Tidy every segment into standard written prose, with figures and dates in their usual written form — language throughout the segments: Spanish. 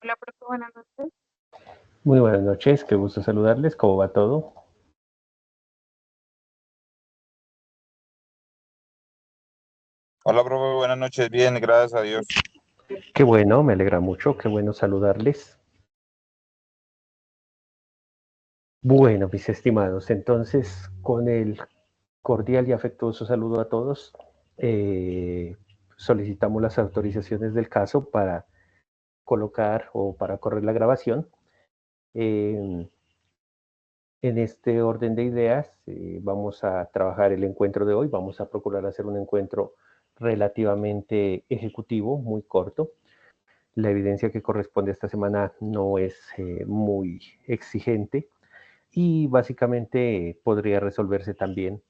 Hola, profe, buenas noches. Muy buenas noches, qué gusto saludarles, ¿cómo va todo? Hola, profe, buenas noches. Bien, gracias a Dios. Qué bueno, me alegra mucho, qué bueno saludarles. Bueno, mis estimados, entonces, con el cordial y afectuoso saludo a todos, eh, solicitamos las autorizaciones del caso para colocar o para correr la grabación. Eh, en este orden de ideas, vamos a trabajar el encuentro de hoy, vamos a procurar hacer un encuentro relativamente ejecutivo, muy corto. La evidencia que corresponde a esta semana no es muy exigente y básicamente podría resolverse también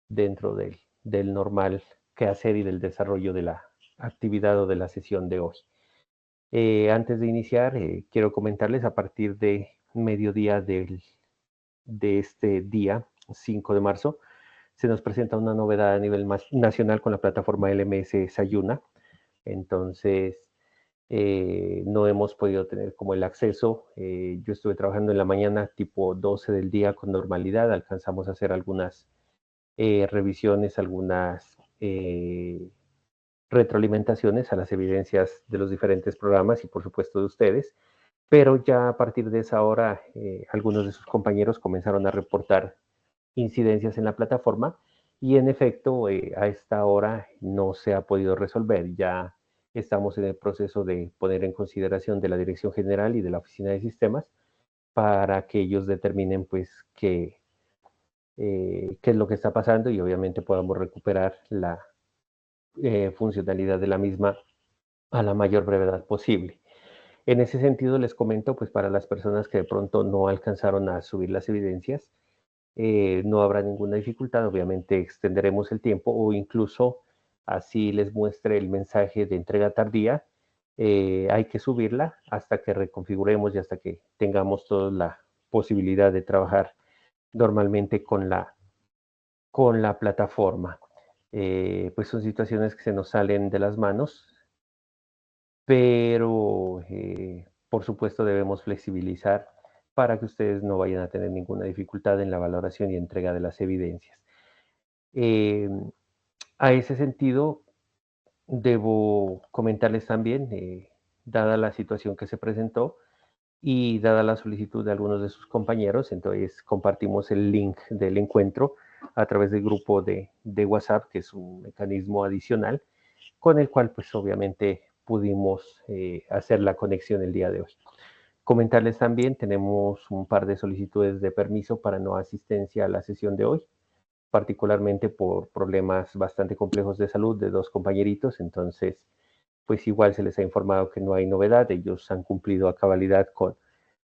dentro del normal quehacer y del desarrollo de la actividad o de la sesión de hoy. Antes de iniciar, quiero comentarles a partir de mediodía de este día, 5 de marzo, se nos presenta una novedad a nivel nacional con la plataforma LMS Sayuna. Entonces, no hemos podido tener como el acceso. Yo estuve trabajando en la mañana tipo 12 del día con normalidad, alcanzamos a hacer algunas revisiones, algunas retroalimentaciones a las evidencias de los diferentes programas y por supuesto de ustedes, pero ya a partir de esa hora algunos de sus compañeros comenzaron a reportar incidencias en la plataforma y en efecto a esta hora no se ha podido resolver. Ya estamos en el proceso de poner en consideración de la Dirección General y de la Oficina de Sistemas para que ellos determinen pues qué es lo que está pasando y obviamente podamos recuperar la funcionalidad de la misma a la mayor brevedad posible. En ese sentido, les comento, pues para las personas que de pronto no alcanzaron a subir las evidencias, no habrá ninguna dificultad, obviamente extenderemos el tiempo o incluso así les muestre el mensaje de entrega tardía, hay que subirla hasta que reconfiguremos y hasta que tengamos toda la posibilidad de trabajar normalmente con la plataforma. Pues son situaciones que se nos salen de las manos, pero por supuesto debemos flexibilizar para que ustedes no vayan a tener ninguna dificultad en la valoración y entrega de las evidencias. Eh, a ese sentido, debo comentarles también, dada la situación que se presentó y dada la solicitud de algunos de sus compañeros, entonces compartimos el link del encuentro a través del grupo de WhatsApp, que es un mecanismo adicional con el cual pues obviamente pudimos hacer la conexión el día de hoy. Comentarles también, tenemos un par de solicitudes de permiso para no asistencia a la sesión de hoy, particularmente por problemas bastante complejos de salud de dos compañeritos, entonces pues igual se les ha informado que no hay novedad, ellos han cumplido a cabalidad con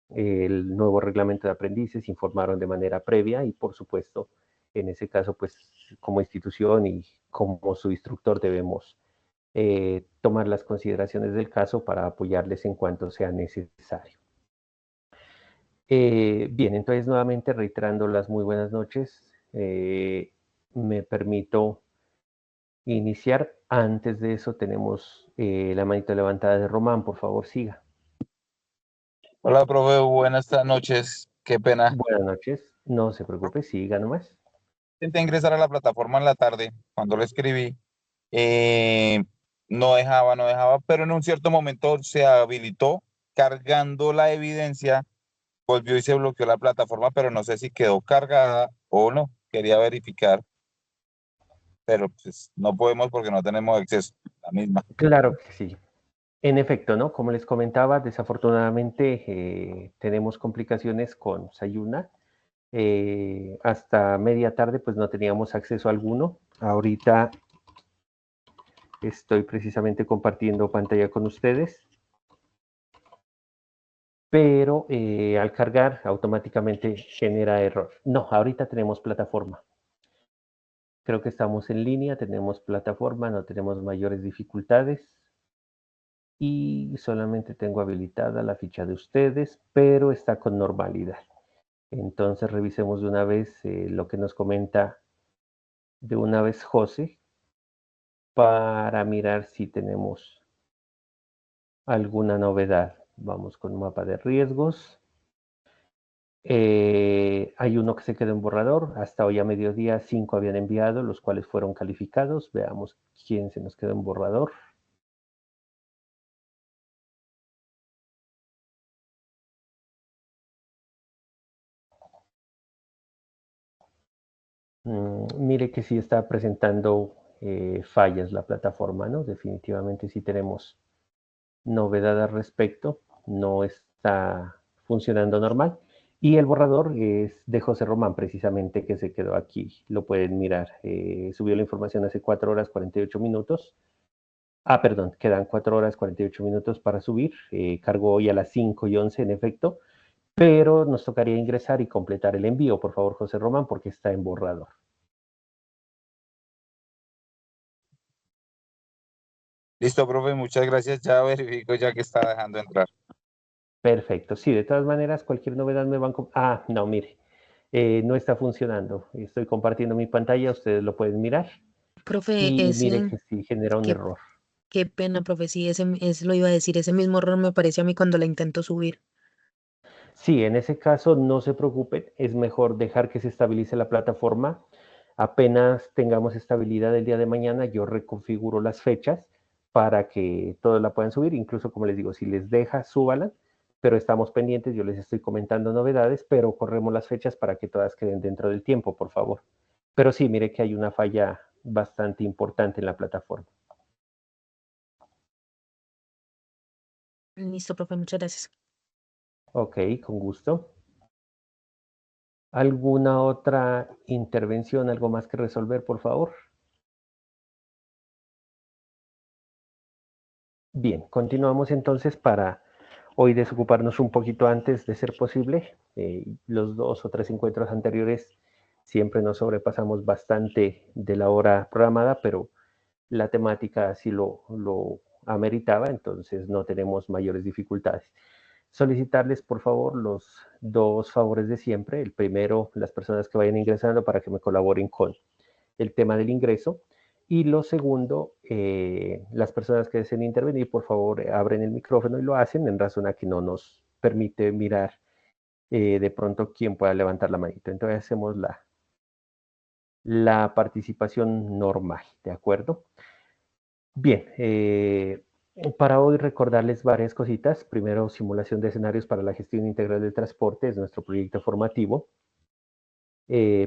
el nuevo reglamento de aprendices, informaron de manera previa y por supuesto en ese caso pues como institución y como su instructor debemos tomar las consideraciones del caso para apoyarles en cuanto sea necesario. Bien, entonces nuevamente reiterando las muy buenas noches, me permito iniciar. Antes de eso tenemos la manito levantada de Román, por favor siga. Hola, profe, buenas noches. Qué pena. Buenas noches, no se preocupe, siga nomás. Intenté ingresar a la plataforma en la tarde, cuando lo escribí. eh, no dejaba, pero en un cierto momento se habilitó cargando la evidencia, volvió y se bloqueó la plataforma, pero no sé si quedó cargada o no. Quería verificar, pero pues no podemos porque no tenemos acceso a la misma. Claro que sí. En efecto, ¿no? Como les comentaba, desafortunadamente tenemos complicaciones con Sayuna. Hasta media tarde pues no teníamos acceso alguno. Ahorita estoy precisamente compartiendo pantalla con ustedes, pero al cargar automáticamente genera error. No, ahorita tenemos plataforma. Creo que estamos en línea, tenemos plataforma, no tenemos mayores dificultades y solamente tengo habilitada la ficha de ustedes, pero está con normalidad. Entonces revisemos de una vez lo que nos comenta de una vez José para mirar si tenemos alguna novedad. Vamos con mapa de riesgos. Hay uno que se quedó en borrador. Hasta hoy a mediodía 5 habían enviado, los cuales fueron calificados. Veamos quién se nos quedó en borrador. Mire que sí está presentando fallas la plataforma, ¿no? Definitivamente sí tenemos novedad al respecto. No está funcionando normal. Y el borrador es de José Román, precisamente, que se quedó aquí. Lo pueden mirar. Subió la información hace 4 horas 48 minutos. Ah, perdón, quedan 4 horas 48 minutos para subir. Cargó hoy a las 5:11, en efecto. Pero nos tocaría ingresar y completar el envío, por favor, José Román, porque está en borrador. Listo, profe, muchas gracias. Ya verifico ya que está dejando entrar. Perfecto. Sí, de todas maneras, cualquier novedad me van... Ah, no, mire. No está funcionando. Estoy compartiendo mi pantalla, ustedes lo pueden mirar. Profe, Y mire que sí genera un qué, error. qué pena, profe, sí, ese lo iba a decir, ese mismo error me aparece a mí cuando la intento subir. Sí, en ese caso no se preocupen, es mejor dejar que se estabilice la plataforma. Apenas tengamos estabilidad el día de mañana, yo reconfiguro las fechas para que todos la puedan subir. Incluso, como les digo, si les deja, súbala, pero estamos pendientes, yo les estoy comentando novedades, pero corremos las fechas para que todas queden dentro del tiempo, por favor. Pero sí, mire que hay una falla bastante importante en la plataforma. Listo, profe, muchas gracias. Ok, con gusto. ¿Alguna otra intervención, algo más que resolver, por favor? Bien, continuamos entonces para hoy desocuparnos un poquito antes de ser posible. Los 2 o 3 encuentros anteriores siempre nos sobrepasamos bastante de la hora programada, pero la temática así lo ameritaba, entonces no tenemos mayores dificultades. Solicitarles, por favor, los 2 favores de siempre. El primero, las personas que vayan ingresando para que me colaboren con el tema del ingreso. Y lo segundo, las personas que deseen intervenir, por favor, abren el micrófono y lo hacen en razón a que no nos permite mirar de pronto quién pueda levantar la manito. Entonces hacemos la participación normal, ¿de acuerdo? Bien, para hoy recordarles varias cositas. Primero, simulación de escenarios para la gestión integral del transporte, es nuestro proyecto formativo.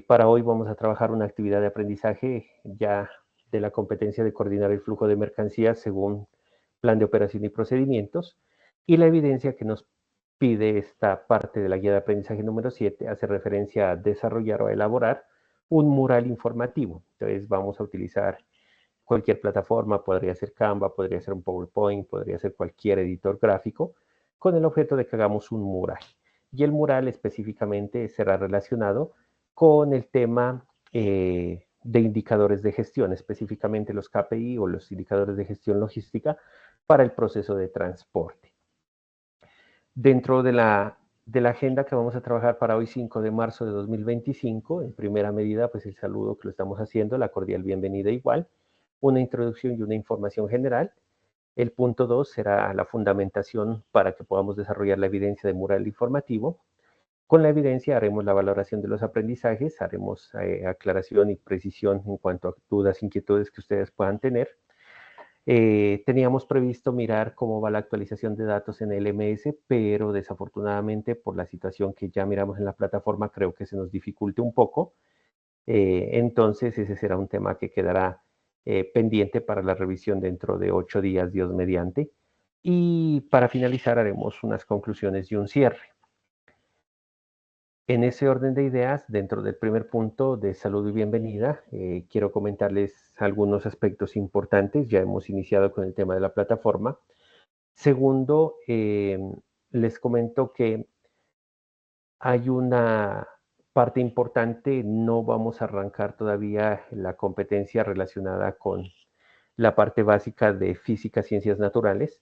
Para hoy vamos a trabajar una actividad de aprendizaje ya de la competencia de coordinar el flujo de mercancías según plan de operación y procedimientos. Y la evidencia que nos pide esta parte de la guía de aprendizaje número 7 hace referencia a desarrollar o a elaborar un mural informativo. Entonces vamos a utilizar cualquier plataforma, podría ser Canva, podría ser un PowerPoint, podría ser cualquier editor gráfico, con el objeto de que hagamos un mural. Y el mural específicamente será relacionado con el tema de indicadores de gestión, específicamente los KPI o los indicadores de gestión logística para el proceso de transporte. Dentro de la agenda que vamos a trabajar para hoy, 5 de marzo de 2025, en primera medida, pues el saludo que lo estamos haciendo, la cordial bienvenida igual, una introducción y una información general. El punto 2 será la fundamentación para que podamos desarrollar la evidencia de mural informativo. Con la evidencia haremos la valoración de los aprendizajes, haremos aclaración y precisión en cuanto a dudas, inquietudes que ustedes puedan tener. Teníamos previsto mirar cómo va la actualización de datos en el LMS, pero desafortunadamente por la situación que ya miramos en la plataforma creo que se nos dificulte un poco. Entonces ese será un tema que quedará pendiente para la revisión dentro de 8 días, Dios mediante. Y para finalizar haremos unas conclusiones y un cierre. En ese orden de ideas, dentro del primer punto de salud y bienvenida, quiero comentarles algunos aspectos importantes. Ya hemos iniciado con el tema de la plataforma. Segundo, les comento que hay una parte importante, no vamos a arrancar todavía la competencia relacionada con la parte básica de física, ciencias naturales.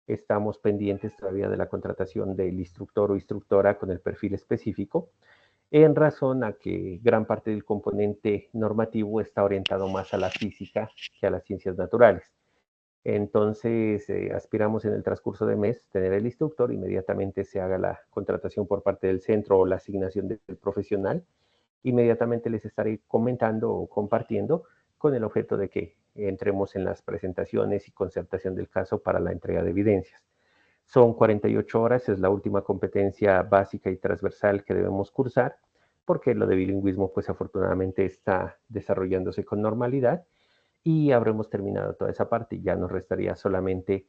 Estamos pendientes todavía de la contratación del instructor o instructora con el perfil específico, en razón a que gran parte del componente normativo está orientado más a la física que a las ciencias naturales. Entonces, aspiramos en el transcurso de mes tener el instructor, inmediatamente se haga la contratación por parte del centro o la asignación del profesional, inmediatamente les estaré comentando o compartiendo con el objeto de que entremos en las presentaciones y concertación del caso para la entrega de evidencias. Son 48 horas, es la última competencia básica y transversal que debemos cursar, porque lo de bilingüismo pues afortunadamente está desarrollándose con normalidad y habremos terminado toda esa parte. Ya nos restaría solamente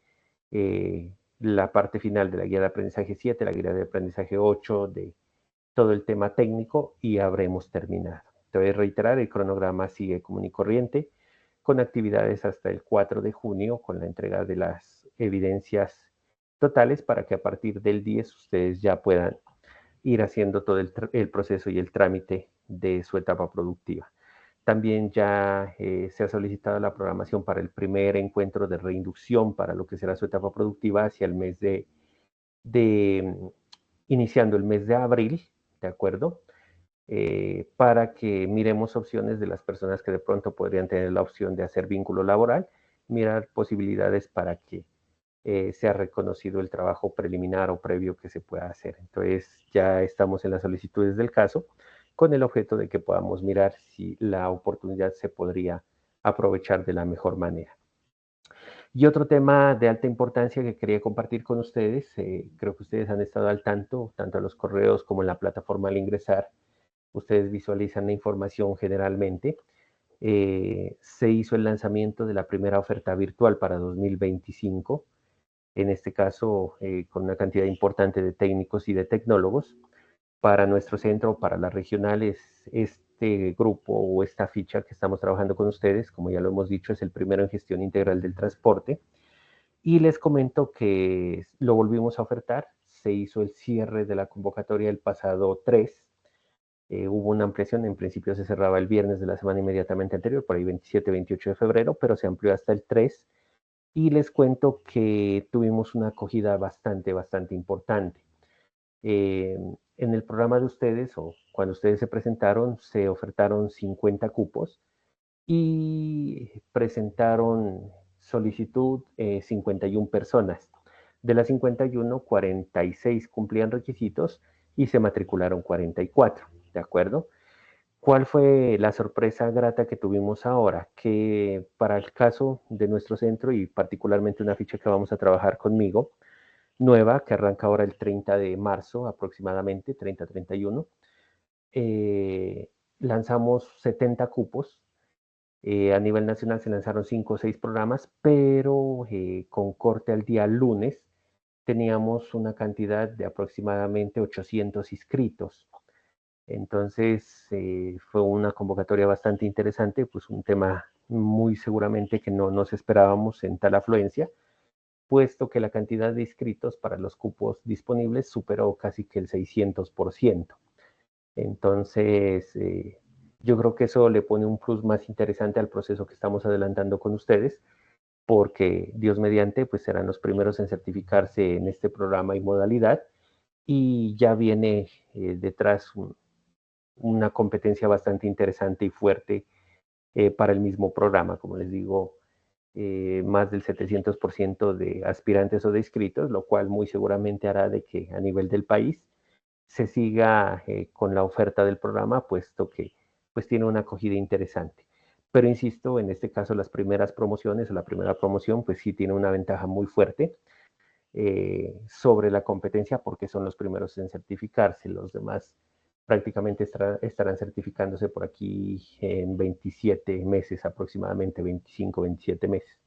la parte final de la guía de aprendizaje 7, la guía de aprendizaje 8, de todo el tema técnico y habremos terminado. Te voy a reiterar, el cronograma sigue común y corriente, con actividades hasta el 4 de junio, con la entrega de las evidencias totales para que a partir del 10 ustedes ya puedan ir haciendo todo el proceso y el trámite de su etapa productiva. También ya se ha solicitado la programación para el primer encuentro de reinducción para lo que será su etapa productiva hacia el mes de iniciando el mes de abril, ¿de acuerdo? Para que miremos opciones de las personas que de pronto podrían tener la opción de hacer vínculo laboral, mirar posibilidades para que sea reconocido el trabajo preliminar o previo que se pueda hacer. Entonces ya estamos en las solicitudes del caso con el objeto de que podamos mirar si la oportunidad se podría aprovechar de la mejor manera. Y otro tema de alta importancia que quería compartir con ustedes, creo que ustedes han estado al tanto en los correos como en la plataforma al ingresar, ustedes visualizan la información generalmente. Se hizo el lanzamiento de la primera oferta virtual para 2025, en este caso con una cantidad importante de técnicos y de tecnólogos. Para nuestro centro, para las regionales, este grupo o esta ficha que estamos trabajando con ustedes, como ya lo hemos dicho, es el primero en gestión integral del transporte. Y les comento que lo volvimos a ofertar, se hizo el cierre de la convocatoria el pasado 3, hubo una ampliación, en principio se cerraba el viernes de la semana inmediatamente anterior, por ahí 27-28 de febrero, pero se amplió hasta el 3 y les cuento que tuvimos una acogida bastante importante. En el programa de ustedes, o cuando ustedes se presentaron, se ofertaron 50 cupos y presentaron solicitud 51 personas. De las 51, 46 cumplían requisitos y se matricularon 44, ¿de acuerdo? ¿Cuál fue la sorpresa grata que tuvimos ahora? Que para el caso de nuestro centro y particularmente una ficha que vamos a trabajar conmigo, nueva, que arranca ahora el 30 de marzo aproximadamente, 30-31, lanzamos 70 cupos. A nivel nacional se lanzaron 5 o 6 programas, pero con corte al día lunes teníamos una cantidad de aproximadamente 800 inscritos. Entonces fue una convocatoria bastante interesante, pues un tema muy seguramente que no nos esperábamos en tal afluencia, puesto que la cantidad de inscritos para los cupos disponibles superó casi que el 600%. Entonces, yo creo que eso le pone un plus más interesante al proceso que estamos adelantando con ustedes, porque Dios mediante, pues serán los primeros en certificarse en este programa y modalidad, y ya viene detrás una competencia bastante interesante y fuerte para el mismo programa, como les digo, más del 700% de aspirantes o de inscritos, lo cual muy seguramente hará de que a nivel del país se siga con la oferta del programa, puesto que pues tiene una acogida interesante. Pero insisto, en este caso las primeras promociones o la primera promoción pues sí tiene una ventaja muy fuerte sobre la competencia porque son los primeros en certificarse, los demás prácticamente estarán certificándose por aquí en 27 meses aproximadamente, 25, 27 meses.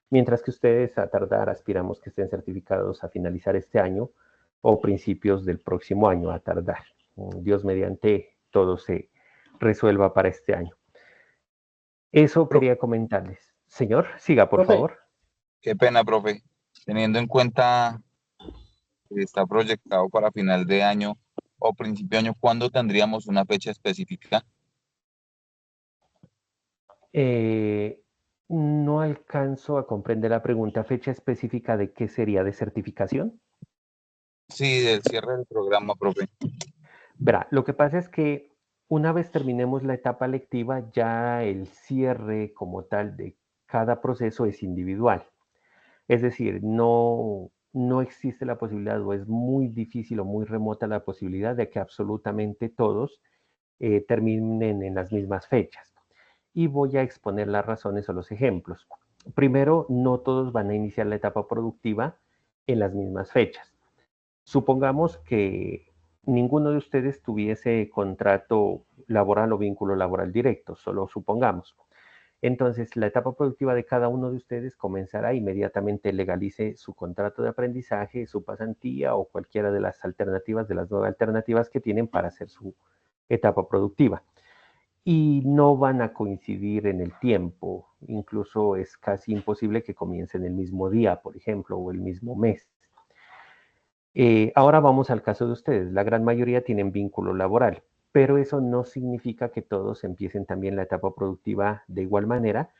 Mientras que ustedes a tardar aspiramos que estén certificados a finalizar este año o principios del próximo año a tardar. Dios mediante todo se resuelva para este año. Eso quería comentarles. Señor, siga por Profe, favor. qué pena, profe. Teniendo en cuenta que está proyectado para final de año o principio de año, ¿cuándo tendríamos una fecha específica? No alcanzo a comprender la pregunta. ¿Fecha específica de qué sería? ¿De certificación? Sí, del cierre del programa, profe. Verá, lo que pasa es que una vez terminemos la etapa lectiva, ya el cierre como tal de cada proceso es individual. Es decir, no existe la posibilidad o es muy difícil o muy remota la posibilidad de que absolutamente todos terminen en las mismas fechas. Y voy a exponer las razones o los ejemplos. Primero, no todos van a iniciar la etapa productiva en las mismas fechas. Supongamos que ninguno de ustedes tuviese contrato laboral o vínculo laboral directo, solo supongamos. Entonces, la etapa productiva de cada uno de ustedes comenzará inmediatamente legalice su contrato de aprendizaje, su pasantía o cualquiera de las alternativas, de las 9 alternativas que tienen para hacer su etapa productiva. Y no van a coincidir en el tiempo, incluso es casi imposible que comiencen el mismo día, por ejemplo, o el mismo mes. Ahora vamos al caso de ustedes. La gran mayoría tienen vínculo laboral, pero eso no significa que todos empiecen también la etapa productiva de igual manera,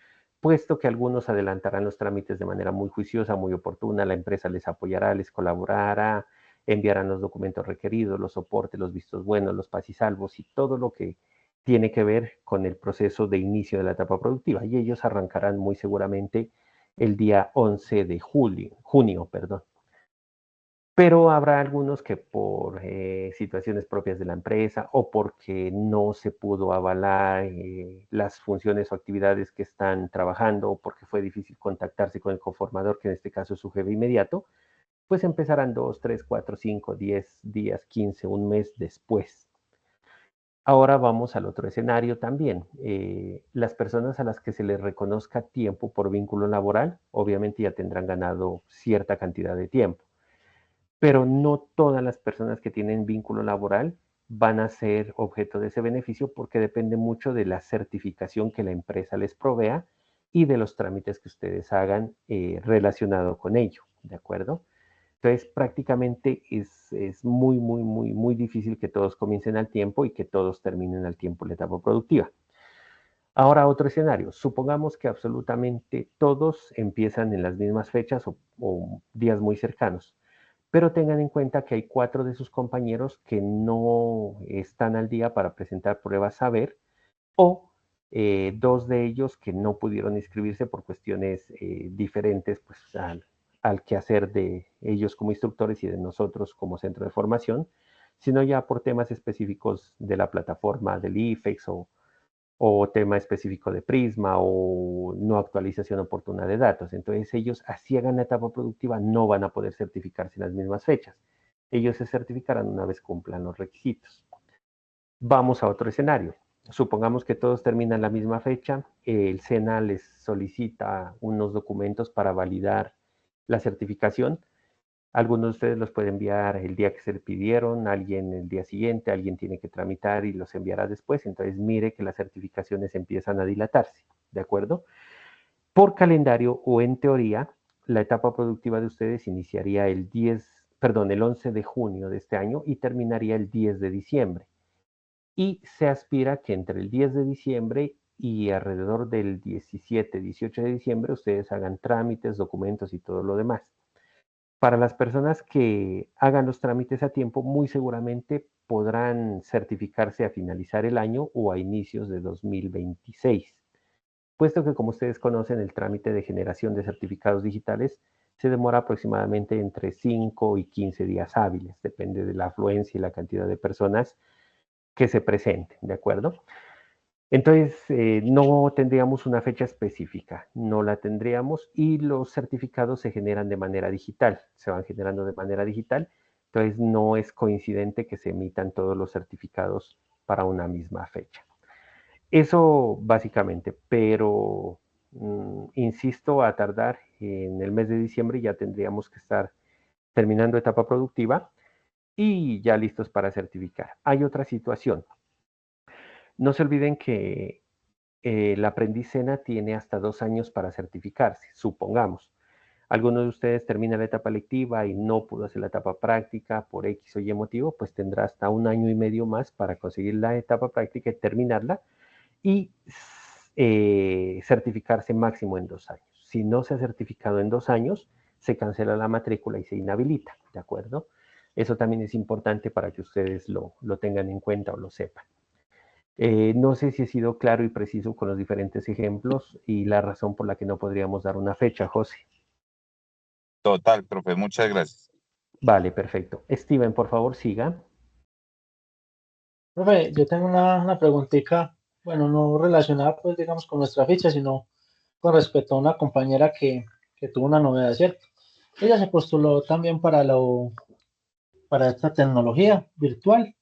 puesto que algunos adelantarán los trámites de manera muy juiciosa, muy oportuna, la empresa les apoyará, les colaborará, enviarán los documentos requeridos, los soportes, los vistos buenos, los pasisalvos y todo lo que tiene que ver con el proceso de inicio de la etapa productiva. Y ellos arrancarán muy seguramente el día 11 de junio, perdón. Pero habrá algunos que por situaciones propias de la empresa o porque no se pudo avalar las funciones o actividades que están trabajando o porque fue difícil contactarse con el conformador, que en este caso es su jefe inmediato, pues empezarán 2, 3, 4, 5, 10 días, 15, un mes después. Ahora vamos al otro escenario también. Las personas a las que se les reconozca tiempo por vínculo laboral, obviamente ya tendrán ganado cierta cantidad de tiempo, pero no todas las personas que tienen vínculo laboral van a ser objeto de ese beneficio porque depende mucho de la certificación que la empresa les provea y de los trámites que ustedes hagan relacionado con ello, ¿de acuerdo? Entonces, prácticamente es muy, muy, muy, muy difícil que todos comiencen al tiempo y que todos terminen al tiempo la etapa productiva. Ahora, otro escenario. Supongamos que absolutamente todos empiezan en las mismas fechas o días muy cercanos, pero tengan en cuenta que hay 4 de sus compañeros que no están al día para presentar pruebas saber o 2 de ellos que no pudieron inscribirse por cuestiones diferentes pues, al quehacer de ellos como instructores y de nosotros como centro de formación, sino ya por temas específicos de la plataforma del IFEX o tema específico de Prisma o no actualización oportuna de datos. Entonces ellos, así hagan la etapa productiva, no van a poder certificarse en las mismas fechas. Ellos se certificarán una vez cumplan los requisitos. Vamos a otro escenario. Supongamos que todos terminan la misma fecha, el SENA les solicita unos documentos para validar la certificación. Algunos de ustedes los pueden enviar el día que se le pidieron, alguien el día siguiente, alguien tiene que tramitar y los enviará después. Entonces mire que las certificaciones empiezan a dilatarse, ¿de acuerdo? Por calendario o en teoría, la etapa productiva de ustedes iniciaría el 11 de junio de este año y terminaría el 10 de diciembre. Y se aspira que entre el 10 de diciembre y alrededor del 17, 18 de diciembre ustedes hagan trámites, documentos y todo lo demás. Para las personas que hagan los trámites a tiempo, muy seguramente podrán certificarse a finalizar el año o a inicios de 2026, puesto que como ustedes conocen, el trámite de generación de certificados digitales se demora aproximadamente entre 5 y 15 días hábiles, depende de la afluencia y la cantidad de personas que se presenten, ¿de acuerdo? Entonces, no tendríamos una fecha específica, no la tendríamos y los certificados se generan de manera digital, se van generando de manera digital, entonces no es coincidente que se emitan todos los certificados para una misma fecha. Eso básicamente, pero insisto, a tardar en el mes de diciembre ya tendríamos que estar terminando etapa productiva y ya listos para certificar. Hay otra situación. No se olviden que el aprendiz SENA tiene hasta 2 años para certificarse, supongamos. Alguno de ustedes termina la etapa lectiva y no pudo hacer la etapa práctica por X o Y motivo, pues tendrá hasta 1 año y medio más para conseguir la etapa práctica y terminarla y certificarse máximo en 2 años. Si no se ha certificado en 2 años, se cancela la matrícula y se inhabilita, ¿de acuerdo? Eso también es importante para que ustedes lo tengan en cuenta o lo sepan. No sé si he sido claro y preciso con los diferentes ejemplos y la razón por la que no podríamos dar una fecha, José. Total, profe, muchas gracias. Vale, perfecto. Steven, por favor, siga. Profe, yo tengo una preguntita, bueno, no relacionada pues digamos con nuestra ficha, sino con respecto a una compañera que tuvo una novedad, ¿cierto? Ella se postuló también para esta tecnología virtual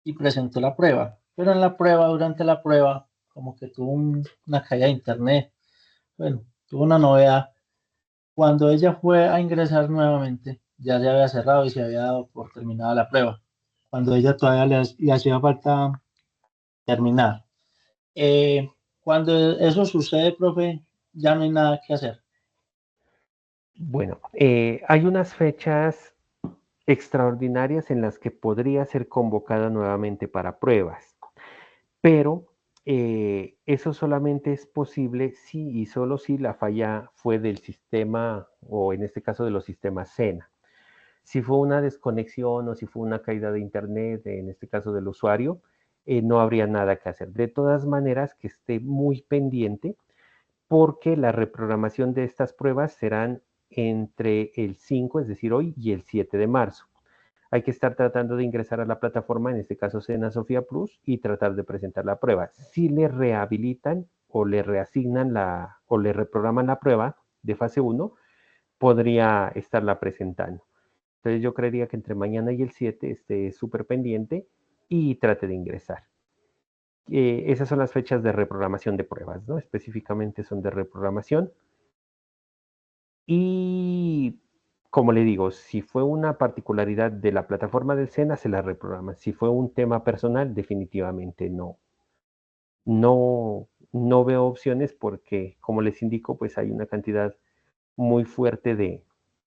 y presentó la prueba, pero en la prueba, durante la prueba, como que tuvo una caída de internet, bueno, tuvo una novedad. Cuando ella fue a ingresar nuevamente, ya se había cerrado y se había dado por terminada la prueba, cuando ella todavía le hacía falta terminar. Cuando eso sucede, profe, ya no hay nada que hacer. Bueno, hay unas fechas extraordinarias en las que podría ser convocada nuevamente para pruebas, pero eso solamente es posible si y solo si la falla fue del sistema, o en este caso de los sistemas SENA. Si fue una desconexión o si fue una caída de internet, en este caso del usuario, no habría nada que hacer. De todas maneras, que esté muy pendiente porque la reprogramación de estas pruebas serán entre el 5, es decir, hoy, y el 7 de marzo. Hay que estar tratando de ingresar a la plataforma, en este caso Sena Sofía Plus, y tratar de presentar la prueba. Si le rehabilitan o le reasignan o le reprograman la prueba de fase 1, podría estarla presentando. Entonces yo creería que entre mañana y el 7 esté súper pendiente y trate de ingresar. Esas son las fechas de reprogramación de pruebas, ¿no? Específicamente son de reprogramación. Y como le digo, si fue una particularidad de la plataforma del SENA, se la reprograma. Si fue un tema personal, definitivamente no. No veo opciones porque, como les indico, pues hay una cantidad muy fuerte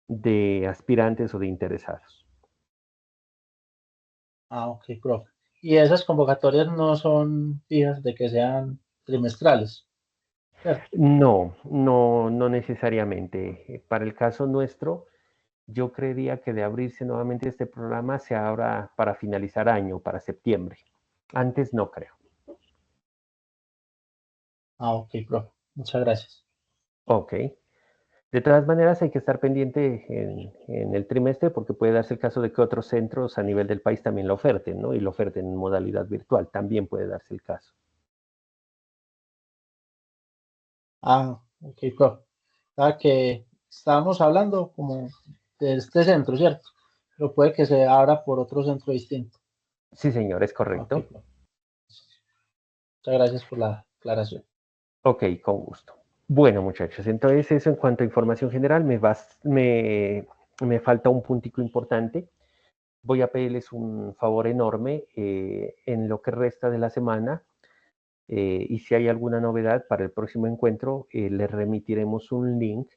de aspirantes o de interesados. Ah, ok, profe. Y esas convocatorias no son fijas de que sean trimestrales, ¿cierto? No necesariamente. Para el caso nuestro, yo creería que de abrirse nuevamente este programa se abra para finalizar año, para septiembre. Antes no creo. Ah, ok, profe. Muchas gracias. Ok. De todas maneras, hay que estar pendiente en el trimestre porque puede darse el caso de que otros centros a nivel del país también lo oferten, ¿no? Y lo oferten en modalidad virtual. También puede darse el caso. Ah, ok, profe. Que estábamos hablando como de este centro, ¿cierto? Pero puede que se abra por otro centro distinto. Sí, señor, es Ah, ok, correcto. profe. Muchas gracias por la aclaración. Ok, con gusto. Bueno, muchachos, entonces eso en cuanto a información general, me falta un puntico importante. Voy a pedirles un favor enorme en lo que resta de la semana y si hay alguna novedad para el próximo encuentro, les remitiremos un link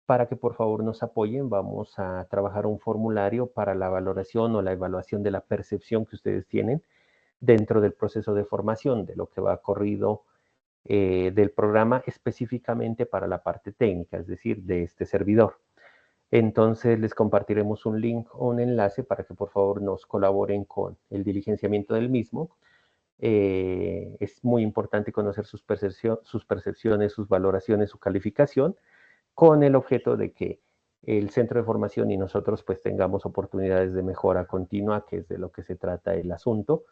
para que por favor nos apoyen. Vamos a trabajar un formulario para la valoración o la evaluación de la percepción que ustedes tienen dentro del proceso de formación, de lo que va corrido del programa específicamente para la parte técnica, es decir, de este servidor. Entonces les compartiremos un link o un enlace para que por favor nos colaboren con el diligenciamiento del mismo. Es muy importante conocer sus percepciones, sus valoraciones, su calificación, con el objeto de que el centro de formación y nosotros pues tengamos oportunidades de mejora continua, que es de lo que se trata el asunto.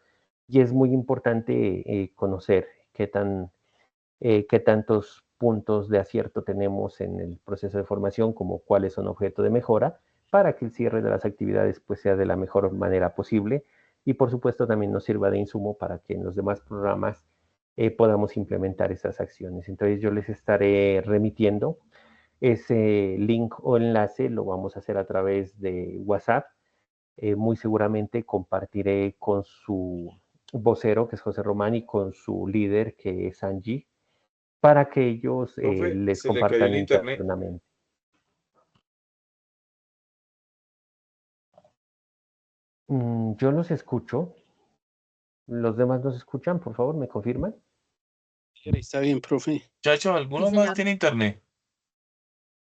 Y es muy importante conocer qué tantos puntos de acierto tenemos en el proceso de formación, como cuáles son objeto de mejora, para que el cierre de las actividades pues sea de la mejor manera posible y por supuesto también nos sirva de insumo para que en los demás programas podamos implementar esas acciones. Entonces yo les estaré remitiendo ese link o enlace, lo vamos a hacer a través de WhatsApp. Muy seguramente compartiré con su vocero, que es José Román, y con su líder, que es Angie, para que ellos Profe, les se le cayó compartan el internet. internamente. Yo los escucho. ¿Los demás nos escuchan? Por favor, ¿me confirman? Sí, ahí está bien, profe. Chacho, Sí, ¿alguno más señor. tiene internet?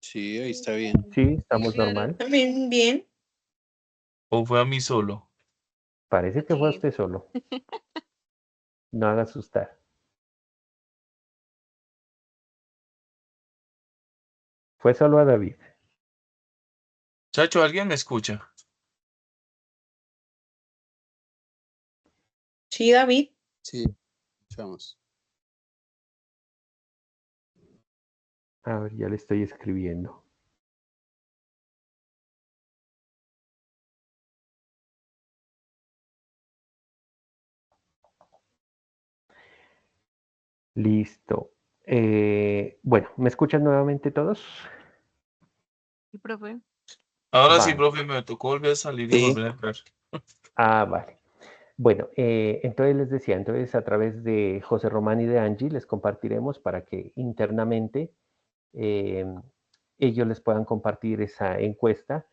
Sí, ahí está bien. Sí, Sí, estamos claro, normal. también bien. ¿O fue a mí solo? Parece que fue Sí. usted solo. No haga asustar. Fue solo a David. Chacho, ¿alguien me escucha? Sí, David. Sí, escuchamos. A ver, ya le estoy escribiendo. Listo. Bueno, ¿me escuchan nuevamente todos? Sí, profe. Ahora sí, Vale. profe, me tocó volver a salir y Sí. volver a entrar. Vale. Bueno, entonces les decía, entonces a través de José Román y de Angie les compartiremos para que internamente eh, ellos les puedan compartir esa encuesta.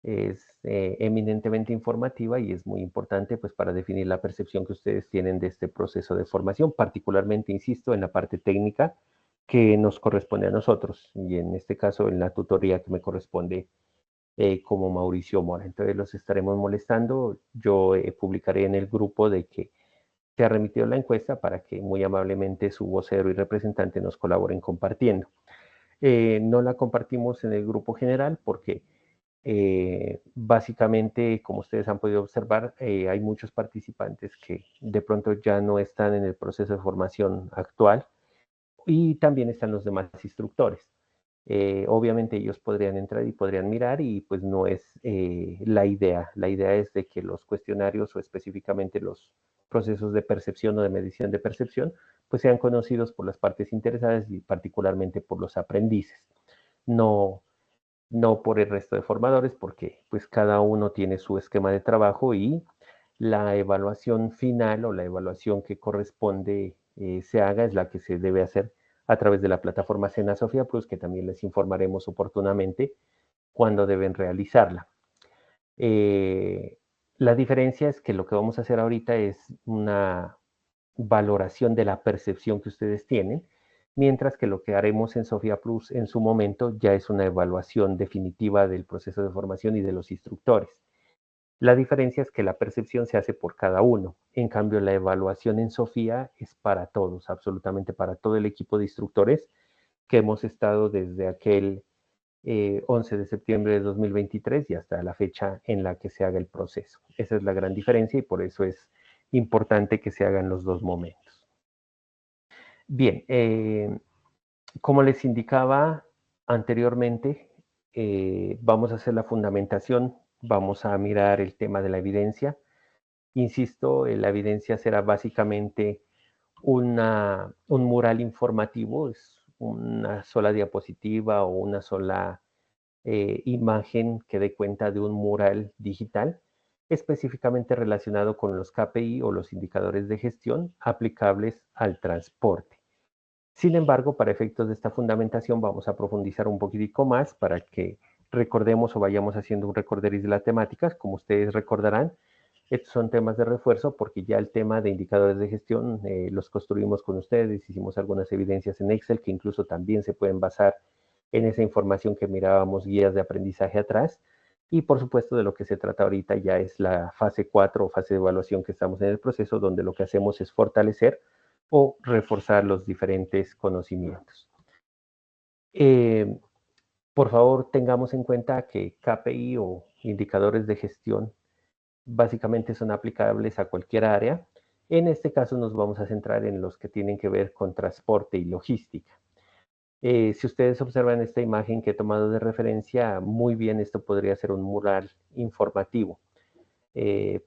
Es eminentemente informativa y es muy importante pues para definir la percepción que ustedes tienen de este proceso de formación, particularmente, insisto, en la parte técnica que nos corresponde a nosotros y en este caso en la tutoría que me corresponde como Mauricio Mora. Entonces los estaremos molestando. Yo publicaré en el grupo de que se ha remitido la encuesta para que muy amablemente su vocero y representante nos colaboren compartiendo. No la compartimos en el grupo general porque básicamente, como ustedes han podido observar, hay muchos participantes que de pronto ya no están en el proceso de formación actual y también están los demás instructores. Obviamente ellos podrían entrar y podrían mirar y pues no es la idea. La idea es de que los cuestionarios o específicamente los procesos de percepción o de medición de percepción pues sean conocidos por las partes interesadas y particularmente por los aprendices. No, no por el resto de formadores porque pues cada uno tiene su esquema de trabajo y la evaluación final o la evaluación que corresponde se haga es la que se debe hacer a través de la plataforma Sena Sofía Plus, que también les informaremos oportunamente cuándo deben realizarla. La diferencia es que lo que vamos a hacer ahorita es una valoración de la percepción que ustedes tienen, mientras que lo que haremos en Sofía Plus en su momento ya es una evaluación definitiva del proceso de formación y de los instructores. La diferencia es que la percepción se hace por cada uno. En cambio, la evaluación en Sofía es para todos, absolutamente para todo el equipo de instructores que hemos estado desde aquel 11 de septiembre de 2023 y hasta la fecha en la que se haga el proceso. Esa es la gran diferencia y por eso es importante que se hagan los dos momentos. Bien, como les indicaba anteriormente, vamos a hacer la fundamentación, vamos a mirar el tema de la evidencia. Insisto, la evidencia será básicamente un mural informativo, es una sola diapositiva o una sola imagen que dé cuenta de un mural digital específicamente relacionado con los KPI o los indicadores de gestión aplicables al transporte. Sin embargo, para efectos de esta fundamentación vamos a profundizar un poquitico más para que recordemos o vayamos haciendo un recorderis de las temáticas. Como ustedes recordarán, estos son temas de refuerzo porque ya el tema de indicadores de gestión los construimos con ustedes, hicimos algunas evidencias en Excel que incluso también se pueden basar en esa información que mirábamos guías de aprendizaje atrás. Y por supuesto de lo que se trata ahorita ya es la fase 4 o fase de evaluación que estamos en el proceso, donde lo que hacemos es fortalecer o reforzar los diferentes conocimientos. Por favor, tengamos en cuenta que KPI o indicadores de gestión básicamente son aplicables a cualquier área. En este caso nos vamos a centrar en los que tienen que ver con transporte y logística. Si ustedes observan esta imagen que he tomado de referencia, muy bien esto podría ser un mural informativo,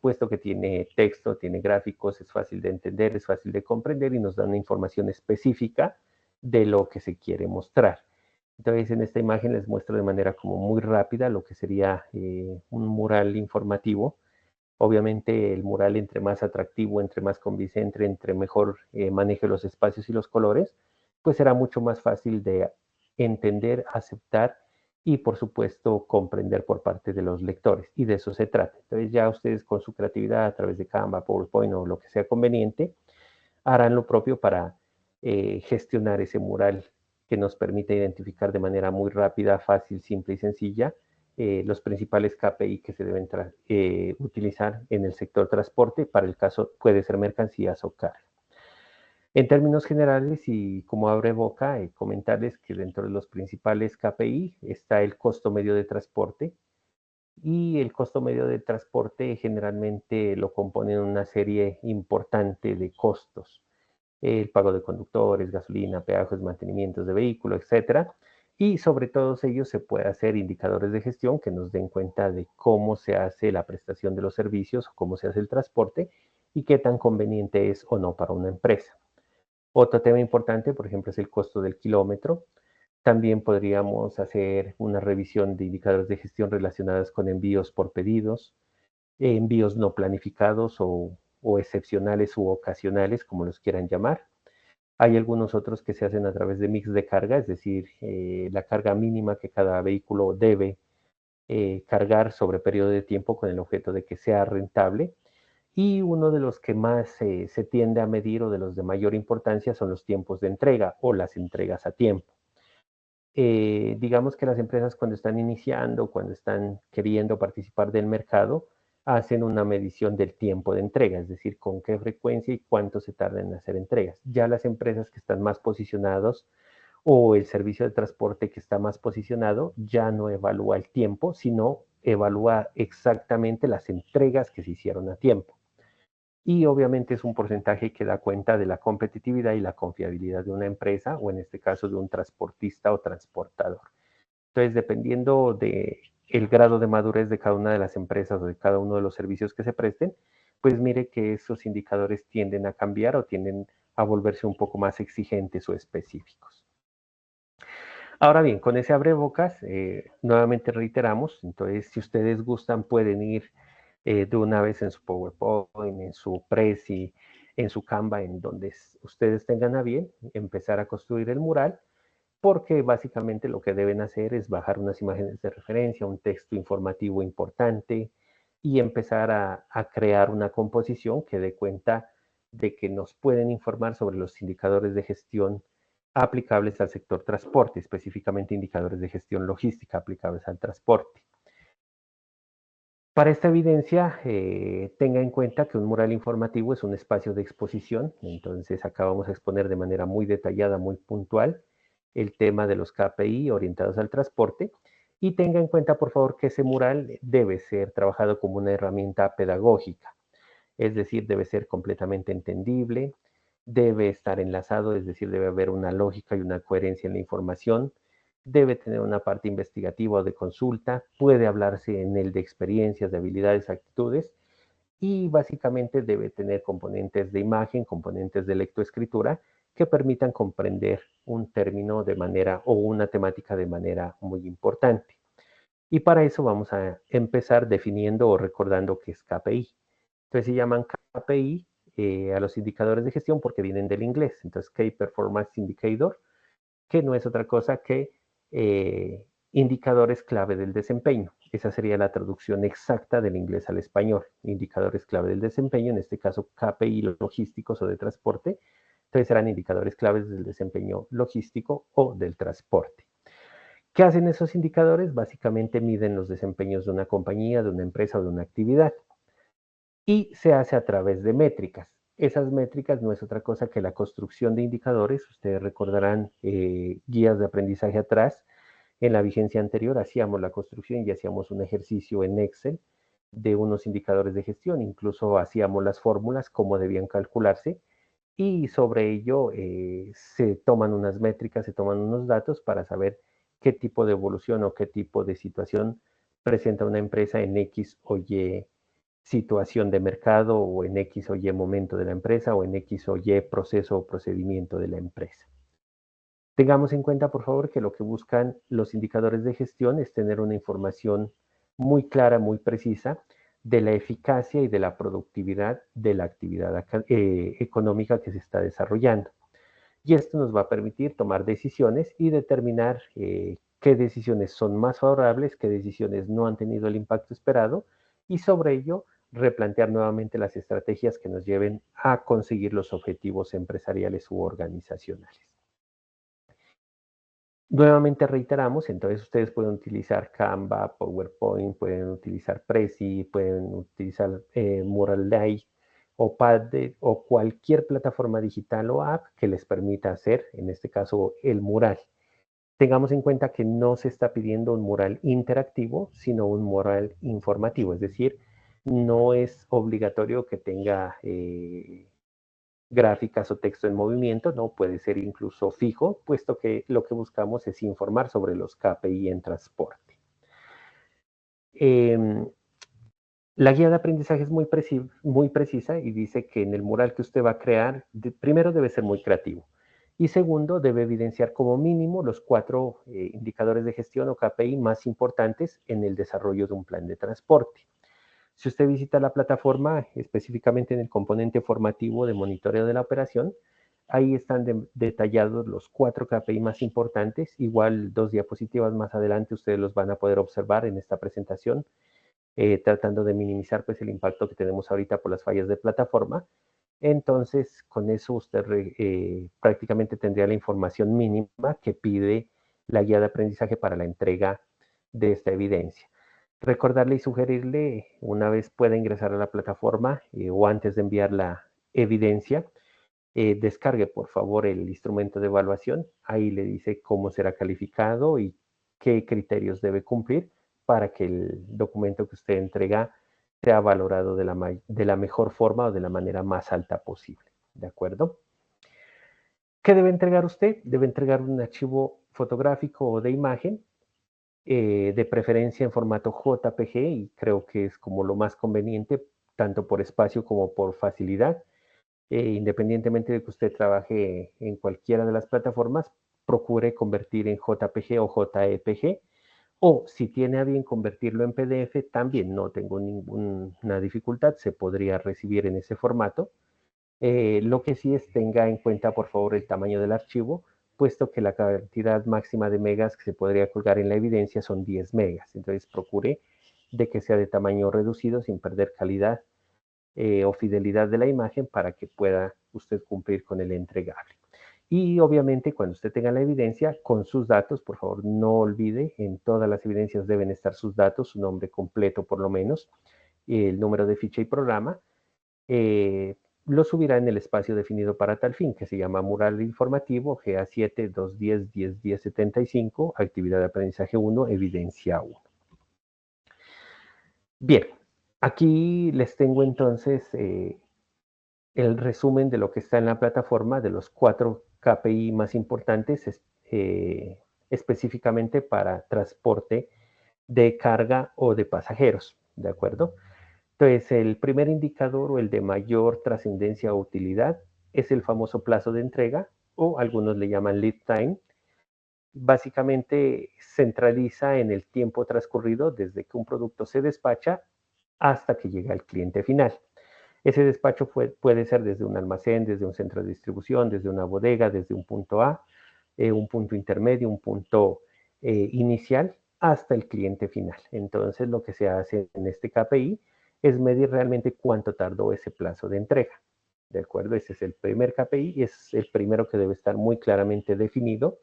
puesto que tiene texto, tiene gráficos, es fácil de entender, es fácil de comprender y nos da una información específica de lo que se quiere mostrar. Entonces en esta imagen les muestro de manera como muy rápida lo que sería un mural informativo. Obviamente el mural entre más atractivo, entre más convincente, entre mejor maneje los espacios y los colores, pues será mucho más fácil de entender, aceptar y por supuesto comprender por parte de los lectores. Y de eso se trata. Entonces ya ustedes con su creatividad a través de Canva, PowerPoint o lo que sea conveniente, harán lo propio para gestionar ese mural que nos permite identificar de manera muy rápida, fácil, simple y sencilla los principales KPI que se deben utilizar en el sector transporte, para el caso puede ser mercancías o carga. En términos generales y como abre boca, comentarles que dentro de los principales KPI está el costo medio de transporte, y el costo medio de transporte generalmente lo componen una serie importante de costos. El pago de conductores, gasolina, peajes, mantenimientos de vehículo, etcétera. Y sobre todos ellos se puede hacer indicadores de gestión que nos den cuenta de cómo se hace la prestación de los servicios, cómo se hace el transporte y qué tan conveniente es o no para una empresa. Otro tema importante, por ejemplo, es el costo del kilómetro. También podríamos hacer una revisión de indicadores de gestión relacionados con envíos por pedidos, envíos no planificados o excepcionales u ocasionales, como los quieran llamar. Hay algunos otros que se hacen a través de mix de carga, es decir, la carga mínima que cada vehículo debe cargar sobre periodo de tiempo con el objeto de que sea rentable. Y uno de los que más se tiende a medir o de los de mayor importancia son los tiempos de entrega o las entregas a tiempo. Digamos que las empresas cuando están iniciando, cuando están queriendo participar del mercado, hacen una medición del tiempo de entrega, es decir, con qué frecuencia y cuánto se tarda en hacer entregas. Ya las empresas que están más posicionados o el servicio de transporte que está más posicionado ya no evalúa el tiempo, sino evalúa exactamente las entregas que se hicieron a tiempo. Y obviamente es un porcentaje que da cuenta de la competitividad y la confiabilidad de una empresa o en este caso de un transportista o transportador. Entonces, dependiendo de el grado de madurez de cada una de las empresas o de cada uno de los servicios que se presten, pues mire que esos indicadores tienden a cambiar o tienden a volverse un poco más exigentes o específicos. Ahora bien, con ese abrebocas, nuevamente reiteramos, entonces si ustedes gustan pueden ir de una vez en su PowerPoint, en su Prezi, en su Canva, en donde ustedes tengan a bien, empezar a construir el mural, porque básicamente lo que deben hacer es bajar unas imágenes de referencia, un texto informativo importante y empezar a crear una composición que dé cuenta de que nos pueden informar sobre los indicadores de gestión aplicables al sector transporte, específicamente indicadores de gestión logística aplicables al transporte. Para esta evidencia, tenga en cuenta que un mural informativo es un espacio de exposición, entonces acá vamos a exponer de manera muy detallada, muy puntual, el tema de los KPI orientados al transporte, y tenga en cuenta, por favor, que ese mural debe ser trabajado como una herramienta pedagógica, es decir, debe ser completamente entendible, debe estar enlazado, es decir, debe haber una lógica y una coherencia en la información, debe tener una parte investigativa o de consulta, puede hablarse en él de experiencias, de habilidades, actitudes, y básicamente debe tener componentes de imagen, componentes de lectoescritura que permitan comprender un término de manera o una temática de manera muy importante. Y para eso vamos a empezar definiendo o recordando qué es KPI. Entonces se llaman KPI a los indicadores de gestión porque vienen del inglés. Entonces Key Performance Indicator, que no es otra cosa que indicadores clave del desempeño. Esa sería la traducción exacta del inglés al español. Indicadores clave del desempeño, en este caso KPI logísticos o de transporte. Entonces serán indicadores claves del desempeño logístico o del transporte. ¿Qué hacen esos indicadores? Básicamente miden los desempeños de una compañía, de una empresa o de una actividad. Y se hace a través de métricas. Esas métricas no es otra cosa que la construcción de indicadores. Ustedes recordarán guías de aprendizaje atrás. En la vigencia anterior hacíamos la construcción y hacíamos un ejercicio en Excel de unos indicadores de gestión. Incluso hacíamos las fórmulas, cómo debían calcularse. Y sobre ello se toman unas métricas, se toman unos datos para saber qué tipo de evolución o qué tipo de situación presenta una empresa en X o Y situación de mercado o en X o Y momento de la empresa o en X o Y proceso o procedimiento de la empresa. Tengamos en cuenta, por favor, que lo que buscan los indicadores de gestión es tener una información muy clara, muy precisa de la eficacia y de la productividad de la actividad económica que se está desarrollando. Y esto nos va a permitir tomar decisiones y determinar qué decisiones son más favorables, qué decisiones no han tenido el impacto esperado y sobre ello replantear nuevamente las estrategias que nos lleven a conseguir los objetivos empresariales u organizacionales. Nuevamente reiteramos, entonces ustedes pueden utilizar Canva, PowerPoint, pueden utilizar Prezi, pueden utilizar Muralday o Padlet o cualquier plataforma digital o app que les permita hacer, en este caso, el mural. Tengamos en cuenta que no se está pidiendo un mural interactivo, sino un mural informativo, es decir, no es obligatorio que tenga gráficas o texto en movimiento, no puede ser incluso fijo, puesto que lo que buscamos es informar sobre los KPI en transporte. La guía de aprendizaje es muy precisa y dice que en el mural que usted va a crear, primero debe ser muy creativo y segundo debe evidenciar como mínimo los 4 indicadores de gestión o KPI más importantes en el desarrollo de un plan de transporte. Si usted visita la plataforma, específicamente en el componente formativo de monitoreo de la operación, ahí están detallados los 4 KPI más importantes. Igual 2 diapositivas más adelante ustedes los van a poder observar en esta presentación, tratando de minimizar pues, el impacto que tenemos ahorita por las fallas de plataforma. Entonces, con eso usted prácticamente tendría la información mínima que pide la guía de aprendizaje para la entrega de esta evidencia. Recordarle y sugerirle, una vez pueda ingresar a la plataforma o antes de enviar la evidencia, descargue por favor el instrumento de evaluación. Ahí le dice cómo será calificado y qué criterios debe cumplir para que el documento que usted entrega sea valorado de la mejor forma o de la manera más alta posible. ¿De acuerdo? ¿Qué debe entregar usted? Debe entregar un archivo fotográfico o de imagen, de preferencia en formato JPG, y creo que es como lo más conveniente, tanto por espacio como por facilidad. Independientemente de que usted trabaje en cualquiera de las plataformas, procure convertir en JPG o JPG, o si tiene a bien convertirlo en PDF, también no tengo ninguna dificultad, se podría recibir en ese formato. Lo que sí es, tenga en cuenta por favor el tamaño del archivo, puesto que la cantidad máxima de megas que se podría colgar en la evidencia son 10 megas. Entonces procure de que sea de tamaño reducido sin perder calidad o fidelidad de la imagen para que pueda usted cumplir con el entregable. Y obviamente cuando usted tenga la evidencia con sus datos, por favor no olvide, en todas las evidencias deben estar sus datos, su nombre completo por lo menos, el número de ficha y programa. Lo subirá en el espacio definido para tal fin, que se llama mural informativo GA7 210 10 10 75, actividad de aprendizaje 1, evidencia 1. Bien, aquí les tengo entonces el resumen de lo que está en la plataforma, de los 4 KPI más importantes, específicamente para transporte de carga o de pasajeros, ¿de acuerdo? Entonces, el primer indicador o el de mayor trascendencia o utilidad es el famoso plazo de entrega, o algunos le llaman lead time. Básicamente centraliza en el tiempo transcurrido desde que un producto se despacha hasta que llega al cliente final. Ese despacho puede ser desde un almacén, desde un centro de distribución, desde una bodega, desde un punto A, un punto intermedio, un punto inicial, hasta el cliente final. Entonces, lo que se hace en este KPI es medir realmente cuánto tardó ese plazo de entrega. ¿De acuerdo? Ese es el primer KPI y es el primero que debe estar muy claramente definido,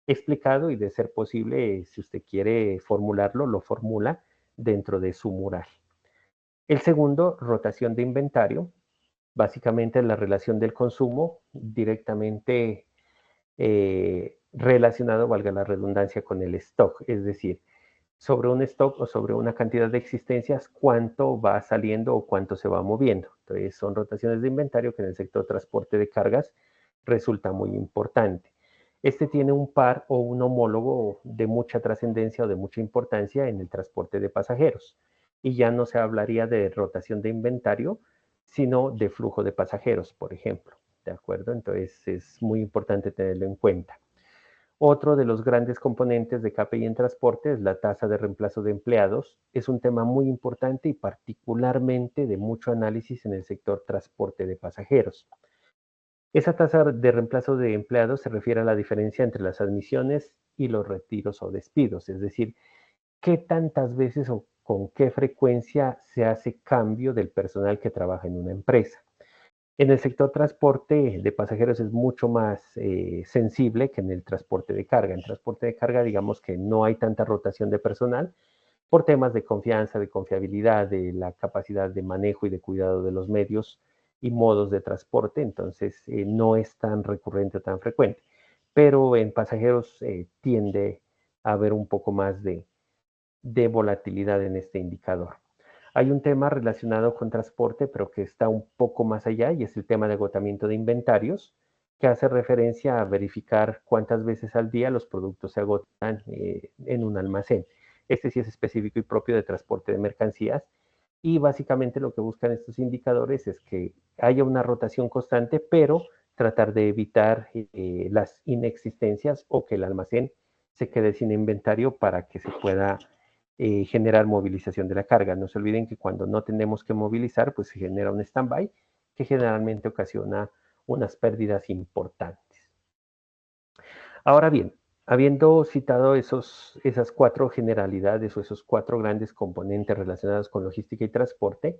explicado y de ser posible, si usted quiere formularlo, lo formula dentro de su mural. El segundo, rotación de inventario, básicamente es la relación del consumo directamente relacionado, valga la redundancia, con el stock, es decir, sobre un stock o sobre una cantidad de existencias, cuánto va saliendo o cuánto se va moviendo. Entonces, son rotaciones de inventario que en el sector transporte de cargas resulta muy importante. Este tiene un par o un homólogo de mucha trascendencia o de mucha importancia en el transporte de pasajeros. Y ya no se hablaría de rotación de inventario, sino de flujo de pasajeros, por ejemplo. ¿De acuerdo? Entonces es muy importante tenerlo en cuenta. Otro de los grandes componentes de KPI en transporte es la tasa de reemplazo de empleados. Es un tema muy importante y particularmente de mucho análisis en el sector transporte de pasajeros. Esa tasa de reemplazo de empleados se refiere a la diferencia entre las admisiones y los retiros o despidos, es decir, qué tantas veces o con qué frecuencia se hace cambio del personal que trabaja en una empresa. En el sector transporte de pasajeros es mucho más sensible que en el transporte de carga. En transporte de carga, digamos que no hay tanta rotación de personal por temas de confianza, de confiabilidad, de la capacidad de manejo y de cuidado de los medios y modos de transporte, entonces no es tan recurrente o tan frecuente. pero en pasajeros tiende a haber un poco más de volatilidad en este indicador. Hay un tema relacionado con transporte, pero que está un poco más allá, y es el tema de agotamiento de inventarios, que hace referencia a verificar cuántas veces al día los productos se agotan en un almacén. Este sí es específico y propio de transporte de mercancías, y básicamente lo que buscan estos indicadores es que haya una rotación constante, pero tratar de evitar las inexistencias o que el almacén se quede sin inventario para que se pueda generar movilización de la carga. No se olviden que cuando no tenemos que movilizar, pues se genera un stand-by que generalmente ocasiona unas pérdidas importantes. Ahora bien, habiendo citado esas cuatro generalidades o esos cuatro grandes componentes relacionados con logística y transporte,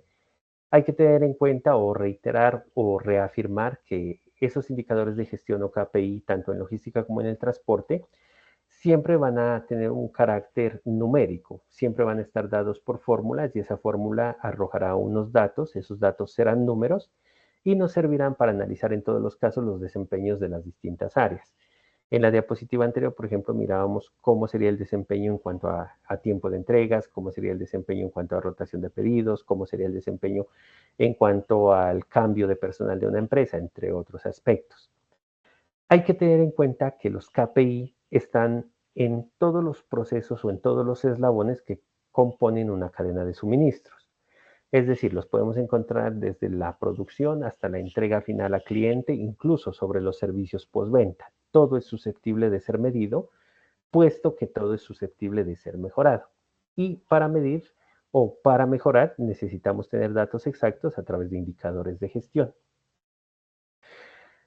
hay que tener en cuenta o reiterar o reafirmar que esos indicadores de gestión o KPI, tanto en logística como en el transporte, siempre van a tener un carácter numérico, siempre van a estar dados por fórmulas y esa fórmula arrojará unos datos, esos datos serán números y nos servirán para analizar en todos los casos los desempeños de las distintas áreas. En la diapositiva anterior, por ejemplo, mirábamos cómo sería el desempeño en cuanto a tiempo de entregas, cómo sería el desempeño en cuanto a rotación de pedidos, cómo sería el desempeño en cuanto al cambio de personal de una empresa, entre otros aspectos. Hay que tener en cuenta que los KPI están en todos los procesos o en todos los eslabones que componen una cadena de suministros. Es decir, los podemos encontrar desde la producción hasta la entrega final a cliente, incluso sobre los servicios postventa. Todo es susceptible de ser medido, puesto que todo es susceptible de ser mejorado. Y para medir o para mejorar necesitamos tener datos exactos a través de indicadores de gestión.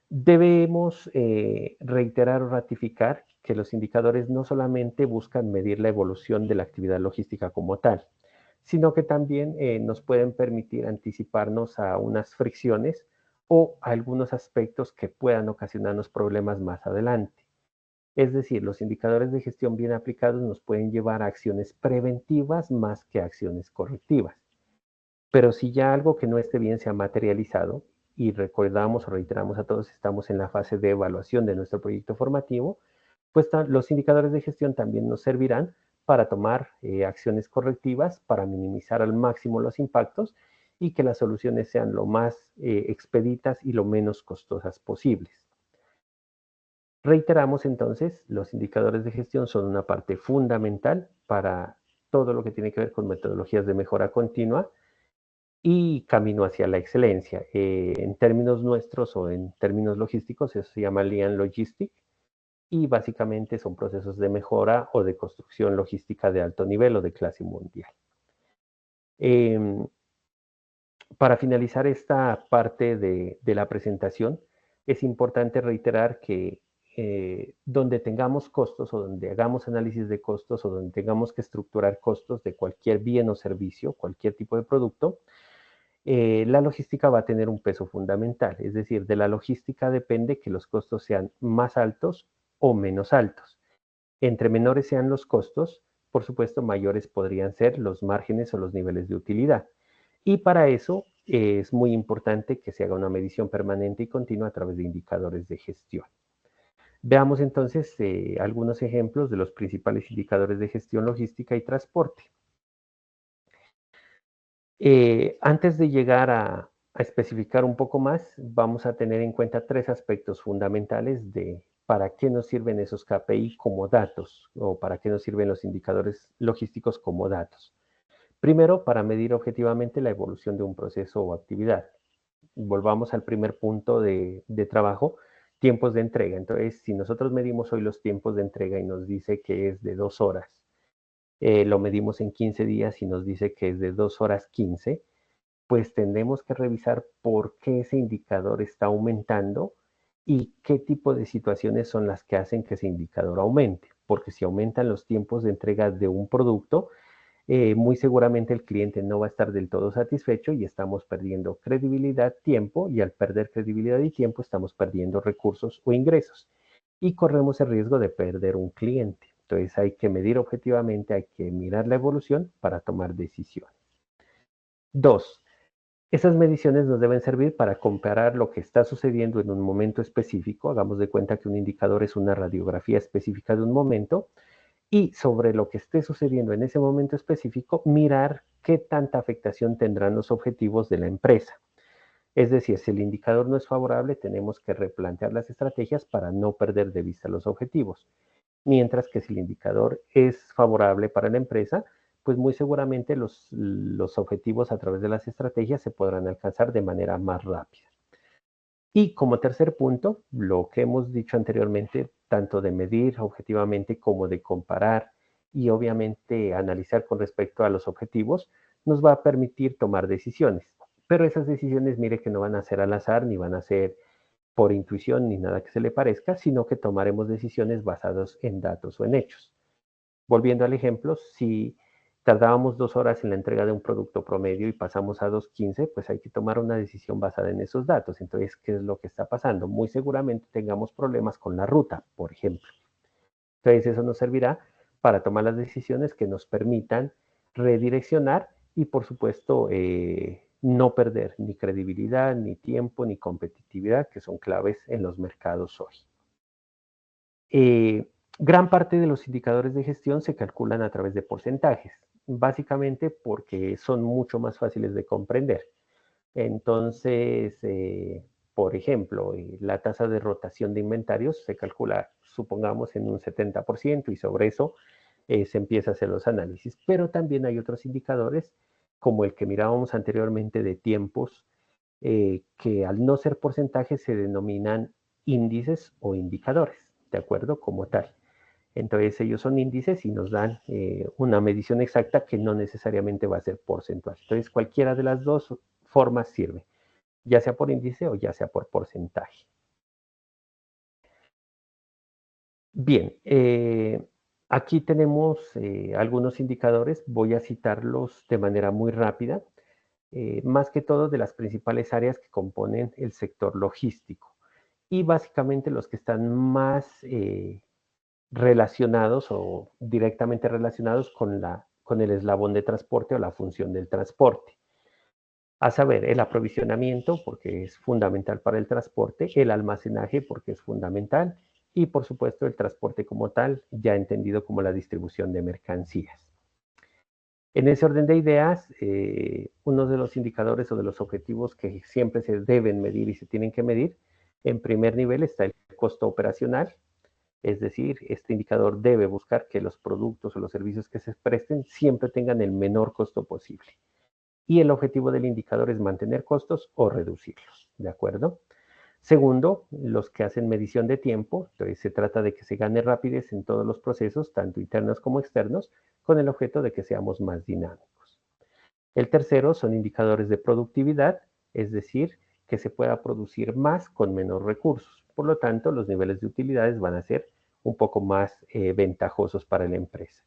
Debemos reiterar o ratificar que los indicadores no solamente buscan medir la evolución de la actividad logística como tal, sino que también nos pueden permitir anticiparnos a unas fricciones o a algunos aspectos que puedan ocasionarnos problemas más adelante. Es decir, los indicadores de gestión bien aplicados nos pueden llevar a acciones preventivas más que a acciones correctivas. Pero si ya algo que no esté bien se ha materializado, y recordamos o reiteramos a todos, estamos en la fase de evaluación de nuestro proyecto formativo, pues los indicadores de gestión también nos servirán para tomar acciones correctivas, para minimizar al máximo los impactos y que las soluciones sean lo más expeditas y lo menos costosas posibles. Reiteramos entonces, los indicadores de gestión son una parte fundamental para todo lo que tiene que ver con metodologías de mejora continua y camino hacia la excelencia. En términos nuestros o en términos logísticos, eso se llama Lean Logistic y básicamente son procesos de mejora o de construcción logística de alto nivel o de clase mundial. Para finalizar esta parte de la presentación, es importante reiterar que donde tengamos costos o donde hagamos análisis de costos o donde tengamos que estructurar costos de cualquier bien o servicio, cualquier tipo de producto, la logística va a tener un peso fundamental. Es decir, de la logística depende que los costos sean más altos o menos altos. Entre menores sean los costos, por supuesto, mayores podrían ser los márgenes o los niveles de utilidad. Y para eso es muy importante que se haga una medición permanente y continua a través de indicadores de gestión. Veamos entonces algunos ejemplos de los principales indicadores de gestión logística y transporte. Antes de llegar a especificar un poco más, vamos a tener en cuenta tres aspectos fundamentales de para qué nos sirven esos KPI como datos o para qué nos sirven los indicadores logísticos como datos. Primero, para medir objetivamente la evolución de un proceso o actividad. Volvamos al primer punto de trabajo, tiempos de entrega. Entonces, si nosotros medimos hoy los tiempos de entrega y nos dice que es de 2 horas, lo medimos en 15 días y nos dice que es de 2 horas 15, pues tendremos que revisar por qué ese indicador está aumentando y qué tipo de situaciones son las que hacen que ese indicador aumente. Porque si aumentan los tiempos de entrega de un producto, muy seguramente el cliente no va a estar del todo satisfecho y estamos perdiendo credibilidad, tiempo, y al perder credibilidad y tiempo estamos perdiendo recursos o ingresos y corremos el riesgo de perder un cliente. Entonces hay que medir objetivamente, hay que mirar la evolución para tomar decisiones. 2. Esas mediciones nos deben servir para comparar lo que está sucediendo en un momento específico. Hagamos de cuenta que un indicador es una radiografía específica de un momento, y sobre lo que esté sucediendo en ese momento específico, mirar qué tanta afectación tendrán los objetivos de la empresa. Es decir, si el indicador no es favorable, tenemos que replantear las estrategias para no perder de vista los objetivos. Mientras que si el indicador es favorable para la empresa, pues muy seguramente los objetivos a través de las estrategias se podrán alcanzar de manera más rápida. Y como tercer punto, lo que hemos dicho anteriormente, tanto de medir objetivamente como de comparar y obviamente analizar con respecto a los objetivos, nos va a permitir tomar decisiones. Pero esas decisiones, mire que no van a ser al azar, ni van a ser por intuición, ni nada que se le parezca, sino que tomaremos decisiones basadas en datos o en hechos. Volviendo al ejemplo, si tardábamos 2 horas en la entrega de un producto promedio y pasamos a 2:15, pues hay que tomar una decisión basada en esos datos. Entonces, ¿qué es lo que está pasando? Muy seguramente tengamos problemas con la ruta, por ejemplo. Entonces, eso nos servirá para tomar las decisiones que nos permitan redireccionar y, por supuesto, no perder ni credibilidad, ni tiempo, ni competitividad, que son claves en los mercados hoy. Gran parte de los indicadores de gestión se calculan a través de porcentajes, básicamente porque son mucho más fáciles de comprender. Entonces, por ejemplo, la tasa de rotación de inventarios se calcula, supongamos, en un 70% y sobre eso se empieza a hacer los análisis. Pero también hay otros indicadores, como el que mirábamos anteriormente de tiempos, que al no ser porcentajes se denominan índices o indicadores, ¿de acuerdo? Como tal. Entonces ellos son índices y nos dan una medición exacta que no necesariamente va a ser porcentual. Entonces cualquiera de las dos formas sirve, ya sea por índice o ya sea por porcentaje. Bien, aquí tenemos algunos indicadores, voy a citarlos de manera muy rápida, más que todo de las principales áreas que componen el sector logístico y básicamente los que están más relacionados o directamente relacionados con el eslabón de transporte o la función del transporte. A saber, el aprovisionamiento, porque es fundamental para el transporte, el almacenaje, porque es fundamental, y por supuesto el transporte como tal, ya entendido como la distribución de mercancías. En ese orden de ideas, uno de los indicadores o de los objetivos que siempre se deben medir y se tienen que medir, en primer nivel está el costo operacional, es decir, este indicador debe buscar que los productos o los servicios que se presten siempre tengan el menor costo posible. Y el objetivo del indicador es mantener costos o reducirlos, ¿de acuerdo? Segundo, los que hacen medición de tiempo, entonces se trata de que se gane rapidez en todos los procesos, tanto internos como externos, con el objeto de que seamos más dinámicos. El tercero son indicadores de productividad, es decir, que se pueda producir más con menos recursos. Por lo tanto, los niveles de utilidades van a ser un poco más ventajosos para la empresa.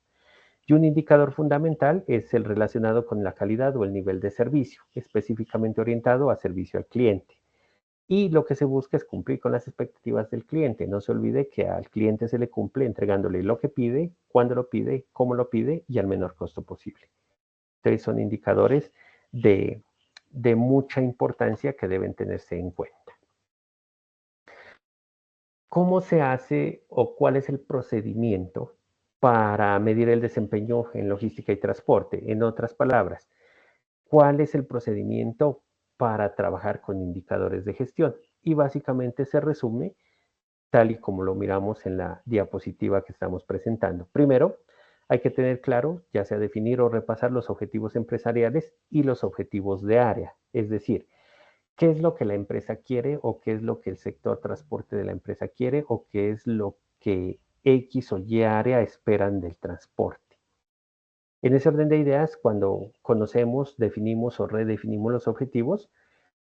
Y un indicador fundamental es el relacionado con la calidad o el nivel de servicio, específicamente orientado a servicio al cliente. Y lo que se busca es cumplir con las expectativas del cliente. No se olvide que al cliente se le cumple entregándole lo que pide, cuándo lo pide, cómo lo pide y al menor costo posible. Entonces son indicadores de mucha importancia que deben tenerse en cuenta. ¿Cómo se hace o cuál es el procedimiento para medir el desempeño en logística y transporte? En otras palabras, ¿cuál es el procedimiento para trabajar con indicadores de gestión? Y básicamente se resume tal y como lo miramos en la diapositiva que estamos presentando. Primero, hay que tener claro, ya sea definir o repasar los objetivos empresariales y los objetivos de área, es decir, qué es lo que la empresa quiere o qué es lo que el sector transporte de la empresa quiere o qué es lo que X o Y área esperan del transporte. En ese orden de ideas, cuando conocemos, definimos o redefinimos los objetivos,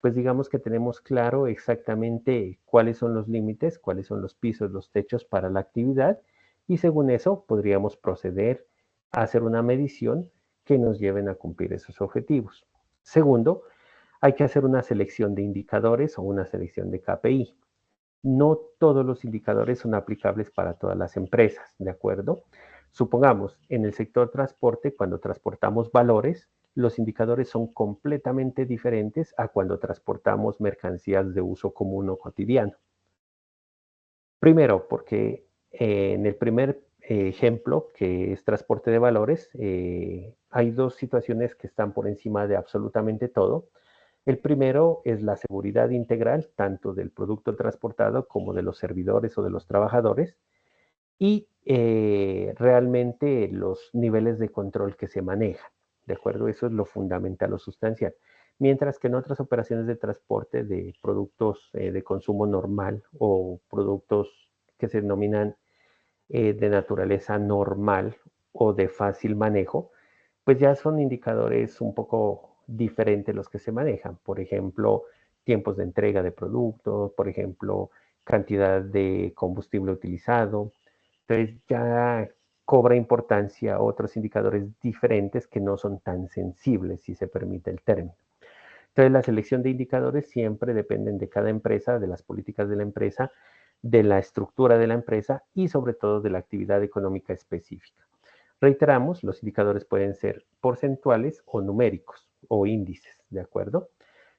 pues digamos que tenemos claro exactamente cuáles son los límites, cuáles son los pisos, los techos para la actividad y según eso podríamos proceder a hacer una medición que nos lleven a cumplir esos objetivos. Segundo, hay que hacer una selección de indicadores o una selección de KPI. No todos los indicadores son aplicables para todas las empresas, ¿de acuerdo? Supongamos, en el sector transporte, cuando transportamos valores, los indicadores son completamente diferentes a cuando transportamos mercancías de uso común o cotidiano. Primero, porque en el primer ejemplo, que es transporte de valores, hay dos situaciones que están por encima de absolutamente todo. El primero es la seguridad integral, tanto del producto transportado como de los servidores o de los trabajadores, y realmente los niveles de control que se manejan, ¿de acuerdo? Eso es lo fundamental o sustancial. Mientras que en otras operaciones de transporte de productos de consumo normal o productos que se denominan de naturaleza normal o de fácil manejo, pues ya son indicadores un poco diferentes los que se manejan. Por ejemplo, tiempos de entrega de productos, por ejemplo, cantidad de combustible utilizado. Entonces ya cobra importancia otros indicadores diferentes que no son tan sensibles, si se permite el término. Entonces la selección de indicadores siempre dependen de cada empresa, de las políticas de la empresa, de la estructura de la empresa y sobre todo de la actividad económica específica. Reiteramos, los indicadores pueden ser porcentuales o numéricos o índices, ¿de acuerdo?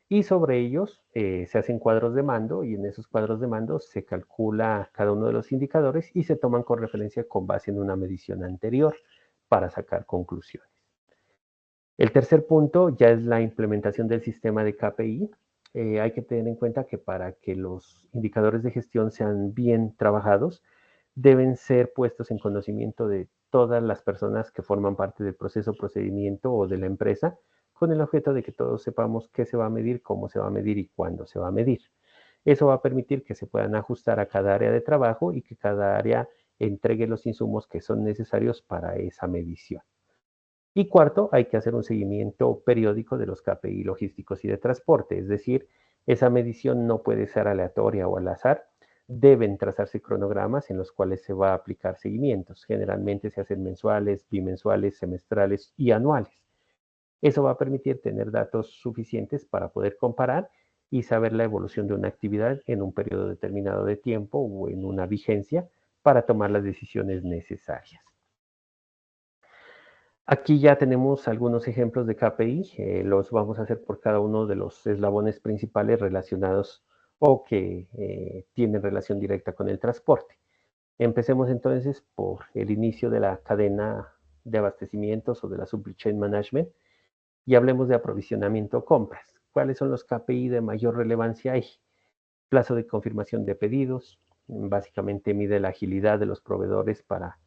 Y sobre ellos se hacen cuadros de mando y en esos cuadros de mando se calcula cada uno de los indicadores y se toman con referencia con base en una medición anterior para sacar conclusiones. El tercer punto ya es la implementación del sistema de KPI. Hay que tener en cuenta que para que los indicadores de gestión sean bien trabajados, deben ser puestos en conocimiento de todas las personas que forman parte del proceso, procedimiento o de la empresa, con el objeto de que todos sepamos qué se va a medir, cómo se va a medir y cuándo se va a medir. Eso va a permitir que se puedan ajustar a cada área de trabajo y que cada área entregue los insumos que son necesarios para esa medición. Y cuarto, hay que hacer un seguimiento periódico de los KPI logísticos y de transporte, es decir, esa medición no puede ser aleatoria o al azar, deben trazarse cronogramas en los cuales se va a aplicar seguimientos. Generalmente se hacen mensuales, bimensuales, semestrales y anuales. Eso va a permitir tener datos suficientes para poder comparar y saber la evolución de una actividad en un periodo determinado de tiempo o en una vigencia para tomar las decisiones necesarias. Aquí ya tenemos algunos ejemplos de KPI, los vamos a hacer por cada uno de los eslabones principales relacionados o que tienen relación directa con el transporte. Empecemos entonces por el inicio de la cadena de abastecimientos o de la supply chain management y hablemos de aprovisionamiento o compras. ¿Cuáles son los KPI de mayor relevancia ahí? Plazo de confirmación de pedidos, básicamente mide la agilidad de los proveedores para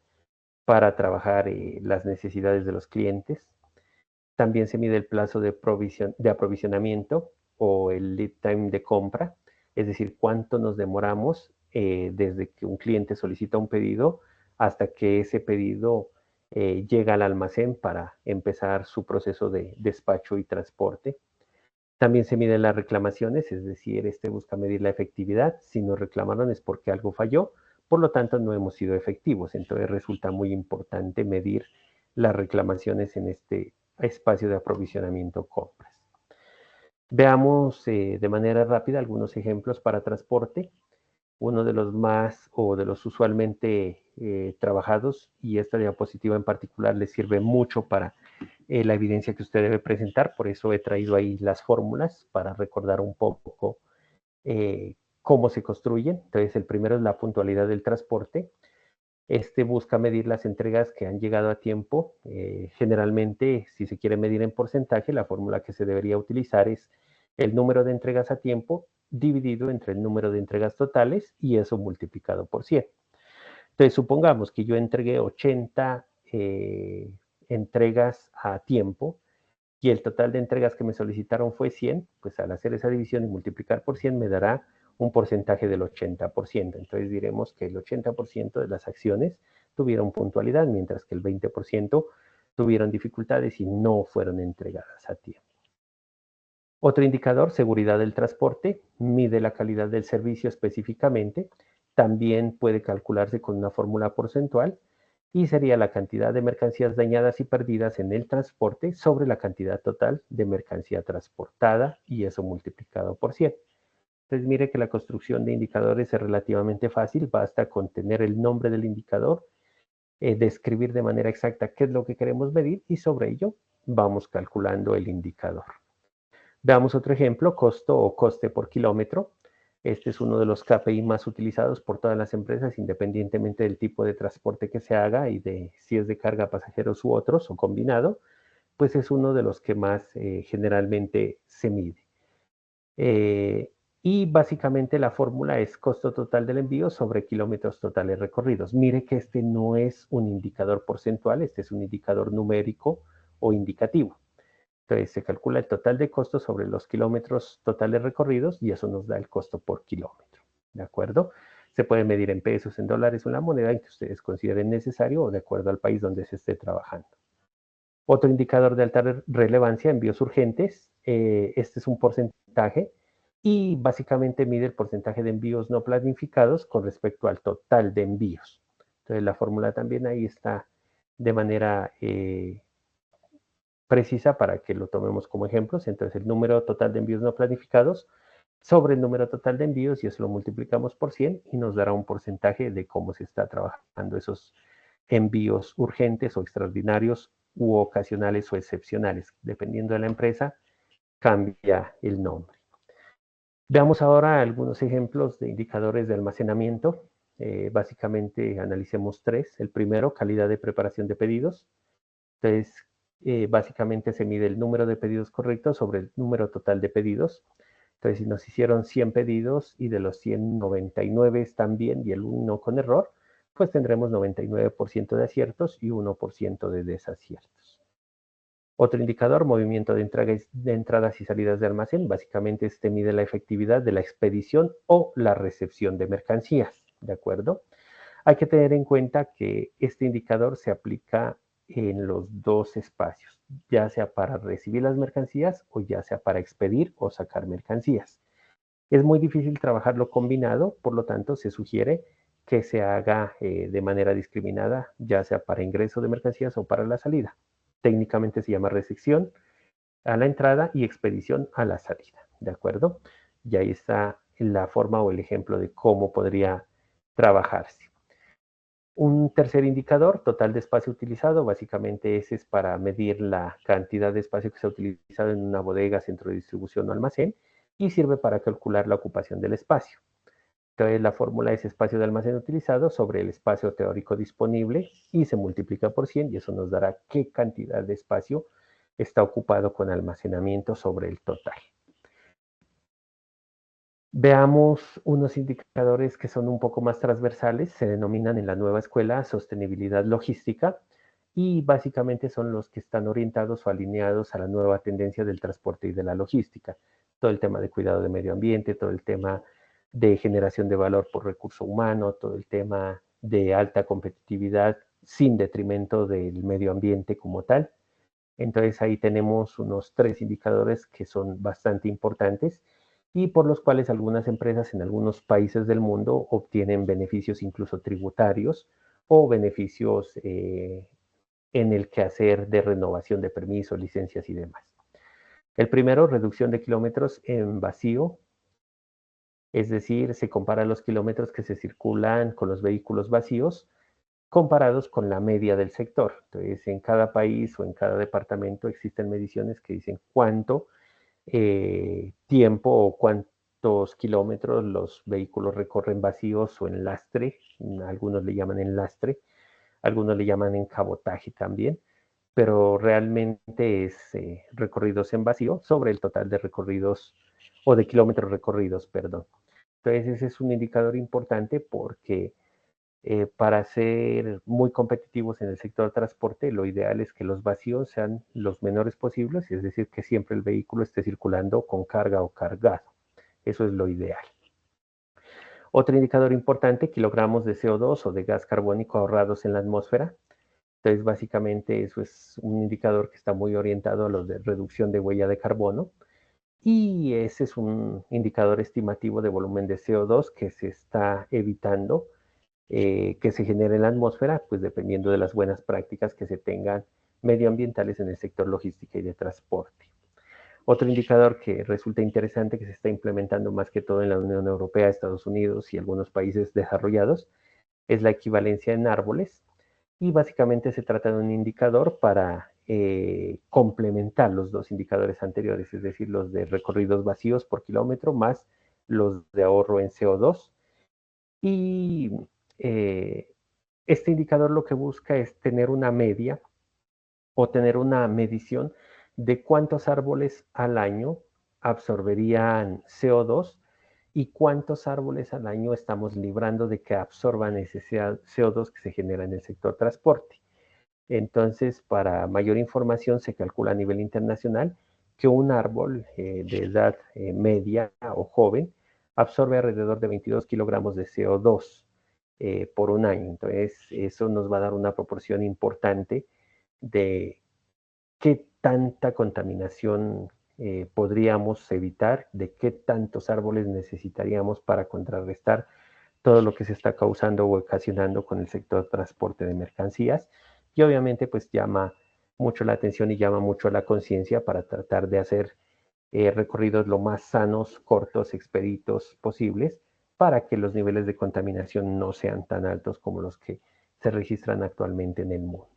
trabajar las necesidades de los clientes. También se mide el plazo de aprovisionamiento o el lead time de compra, es decir, cuánto nos demoramos desde que un cliente solicita un pedido hasta que ese pedido llega al almacén para empezar su proceso de despacho y transporte. También se miden las reclamaciones, es decir, busca medir la efectividad. Si nos reclamaron es porque algo falló, por lo tanto no hemos sido efectivos. Entonces resulta muy importante medir las reclamaciones en este espacio de aprovisionamiento compras. Veamos de manera rápida algunos ejemplos para transporte. Uno de los más o de los usualmente trabajados, y esta diapositiva en particular les sirve mucho para la evidencia que usted debe presentar, por eso he traído ahí las fórmulas para recordar un poco cómo se construyen. Entonces el primero es la puntualidad del transporte. Busca medir las entregas que han llegado a tiempo. Generalmente, si se quiere medir en porcentaje, la fórmula que se debería utilizar es el número de entregas a tiempo dividido entre el número de entregas totales y eso multiplicado por 100. Entonces, supongamos que yo entregué 80 entregas a tiempo y el total de entregas que me solicitaron fue 100, pues al hacer esa división y multiplicar por 100 me dará un porcentaje del 80%. Entonces diremos que el 80% de las acciones tuvieron puntualidad, mientras que el 20% tuvieron dificultades y no fueron entregadas a tiempo. Otro indicador, seguridad del transporte, mide la calidad del servicio específicamente. También puede calcularse con una fórmula porcentual y sería la cantidad de mercancías dañadas y perdidas en el transporte sobre la cantidad total de mercancía transportada y eso multiplicado por 100. Entonces mire que la construcción de indicadores es relativamente fácil, basta con tener el nombre del indicador, describir de manera exacta qué es lo que queremos medir y sobre ello vamos calculando el indicador. Veamos otro ejemplo, costo o coste por kilómetro. Este es uno de los KPI más utilizados por todas las empresas, independientemente del tipo de transporte que se haga y de si es de carga, pasajeros u otros o combinado, pues es uno de los que más generalmente se mide. Y básicamente la fórmula es costo total del envío sobre kilómetros totales recorridos. Mire que este no es un indicador porcentual, este es un indicador numérico o indicativo. Entonces se calcula el total de costos sobre los kilómetros totales recorridos y eso nos da el costo por kilómetro. ¿De acuerdo? Se puede medir en pesos, en dólares o en la moneda en que ustedes consideren necesario o de acuerdo al país donde se esté trabajando. Otro indicador de alta relevancia, envíos urgentes. Este es un porcentaje y básicamente mide el porcentaje de envíos no planificados con respecto al total de envíos. Entonces la fórmula también ahí está de manera precisa para que lo tomemos como ejemplos. Entonces el número total de envíos no planificados sobre el número total de envíos y eso lo multiplicamos por 100 y nos dará un porcentaje de cómo se está trabajando esos envíos urgentes o extraordinarios u ocasionales o excepcionales. Dependiendo de la empresa, cambia el nombre. Veamos ahora algunos ejemplos de indicadores de almacenamiento. Básicamente analicemos tres. El primero, calidad de preparación de pedidos. Entonces, básicamente se mide el número de pedidos correctos sobre el número total de pedidos. Entonces, si nos hicieron 100 pedidos y de los 100, 99 están bien y el 1 con error, pues tendremos 99% de aciertos y 1% de desaciertos. Otro indicador, movimiento de entradas y salidas de almacén. Básicamente este mide la efectividad de la expedición o la recepción de mercancías, ¿de acuerdo? Hay que tener en cuenta que este indicador se aplica en los dos espacios, ya sea para recibir las mercancías o ya sea para expedir o sacar mercancías. Es muy difícil trabajarlo combinado, por lo tanto se sugiere que se haga de manera discriminada, ya sea para ingreso de mercancías o para la salida. Técnicamente se llama recepción a la entrada y expedición a la salida, ¿de acuerdo? Y ahí está la forma o el ejemplo de cómo podría trabajarse. Un tercer indicador, total de espacio utilizado, básicamente ese es para medir la cantidad de espacio que se ha utilizado en una bodega, centro de distribución o almacén y sirve para calcular la ocupación del espacio. Entonces la fórmula es espacio de almacén utilizado sobre el espacio teórico disponible y se multiplica por 100 y eso nos dará qué cantidad de espacio está ocupado con almacenamiento sobre el total. Veamos unos indicadores que son un poco más transversales, se denominan en la nueva escuela sostenibilidad logística y básicamente son los que están orientados o alineados a la nueva tendencia del transporte y de la logística. Todo el tema de cuidado de medio ambiente, todo el tema de generación de valor por recurso humano, todo el tema de alta competitividad sin detrimento del medio ambiente como tal. Entonces ahí tenemos unos 3 indicadores que son bastante importantes y por los cuales algunas empresas en algunos países del mundo obtienen beneficios incluso tributarios o beneficios en el quehacer de renovación de permisos, licencias y demás. El primero, reducción de kilómetros en vacío, es decir, se compara los kilómetros que se circulan con los vehículos vacíos comparados con la media del sector. Entonces, en cada país o en cada departamento existen mediciones que dicen cuánto tiempo o cuántos kilómetros los vehículos recorren vacíos o en lastre, algunos le llaman en lastre, algunos le llaman en cabotaje también, pero realmente es recorridos en vacío sobre el total de recorridos o de kilómetros recorridos, perdón. Entonces ese es un indicador importante porque para ser muy competitivos en el sector de transporte, lo ideal es que los vacíos sean los menores posibles, es decir, que siempre el vehículo esté circulando con carga o cargado. Eso es lo ideal. Otro indicador importante, kilogramos de CO2 o de gas carbónico ahorrados en la atmósfera. Entonces, básicamente eso es un indicador que está muy orientado a lo de reducción de huella de carbono. Y ese es un indicador estimativo de volumen de CO2 que se está evitando que se genere en la atmósfera, pues dependiendo de las buenas prácticas que se tengan medioambientales en el sector logística y de transporte. Otro indicador que resulta interesante que se está implementando más que todo en la Unión Europea, Estados Unidos y algunos países desarrollados es la equivalencia en árboles y básicamente se trata de un indicador para complementar los dos indicadores anteriores, es decir, los de recorridos vacíos por kilómetro más los de ahorro en CO2. Y este indicador lo que busca es tener una media o tener una medición de cuántos árboles al año absorberían CO2 y cuántos árboles al año estamos librando de que absorban ese CO2 que se genera en el sector transporte. Entonces, para mayor información, se calcula a nivel internacional que un árbol de edad media o joven absorbe alrededor de 22 kilogramos de CO2 por un año. Entonces, eso nos va a dar una proporción importante de qué tanta contaminación podríamos evitar, de qué tantos árboles necesitaríamos para contrarrestar todo lo que se está causando o ocasionando con el sector de transporte de mercancías. Y obviamente pues llama mucho la atención y llama mucho la conciencia para tratar de hacer recorridos lo más sanos, cortos, expeditos posibles para que los niveles de contaminación no sean tan altos como los que se registran actualmente en el mundo.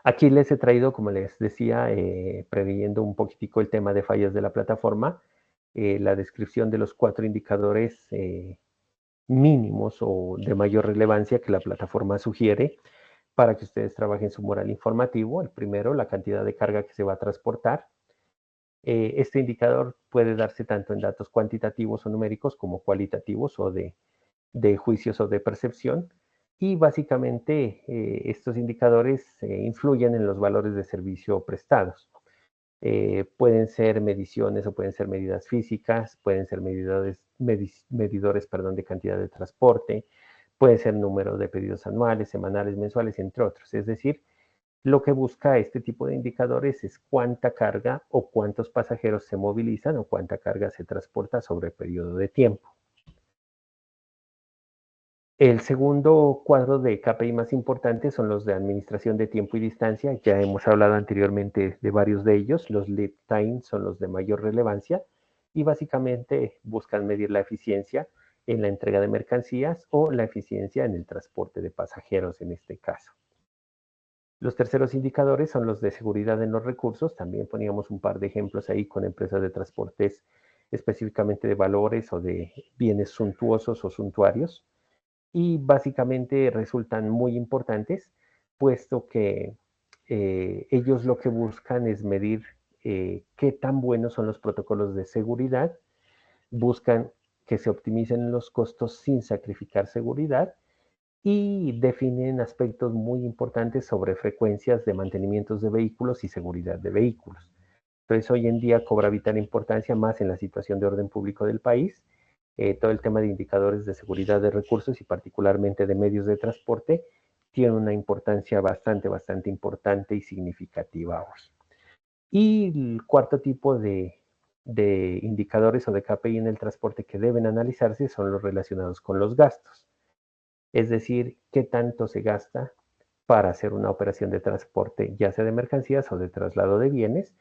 Aquí les he traído, como les decía, previendo un poquitico el tema de fallas de la plataforma, la descripción de los 4 indicadores mínimos o de mayor relevancia que la plataforma sugiere para que ustedes trabajen su mural informativo. El primero, la cantidad de carga que se va a transportar. Este indicador puede darse tanto en datos cuantitativos o numéricos como cualitativos o de juicios o de percepción. Y básicamente estos indicadores influyen en los valores de servicio prestados. Pueden ser mediciones o pueden ser medidas físicas, pueden ser medidores de cantidad de transporte, puede ser número de pedidos anuales, semanales, mensuales, entre otros. Es decir, lo que busca este tipo de indicadores es cuánta carga o cuántos pasajeros se movilizan o cuánta carga se transporta sobre el periodo de tiempo. El segundo cuadro de KPI más importante son los de administración de tiempo y distancia. Ya hemos hablado anteriormente de varios de ellos. Los lead time son los de mayor relevancia y básicamente buscan medir la eficiencia en la entrega de mercancías o la eficiencia en el transporte de pasajeros en este caso. Los terceros indicadores son los de seguridad en los recursos. También poníamos un par de ejemplos ahí con empresas de transportes específicamente de valores o de bienes suntuosos o suntuarios. Y básicamente resultan muy importantes, puesto que ellos lo que buscan es medir qué tan buenos son los protocolos de seguridad, buscan que se optimicen los costos sin sacrificar seguridad y definen aspectos muy importantes sobre frecuencias de mantenimientos de vehículos y seguridad de vehículos. Entonces, hoy en día cobra vital importancia más en la situación de orden público del país, todo el tema de indicadores de seguridad de recursos y particularmente de medios de transporte tiene una importancia bastante importante y significativa hoy. Y el cuarto tipo de indicadores o de KPI en el transporte que deben analizarse son los relacionados con los gastos. Es decir, qué tanto se gasta para hacer una operación de transporte, ya sea de mercancías o de traslado de bienes,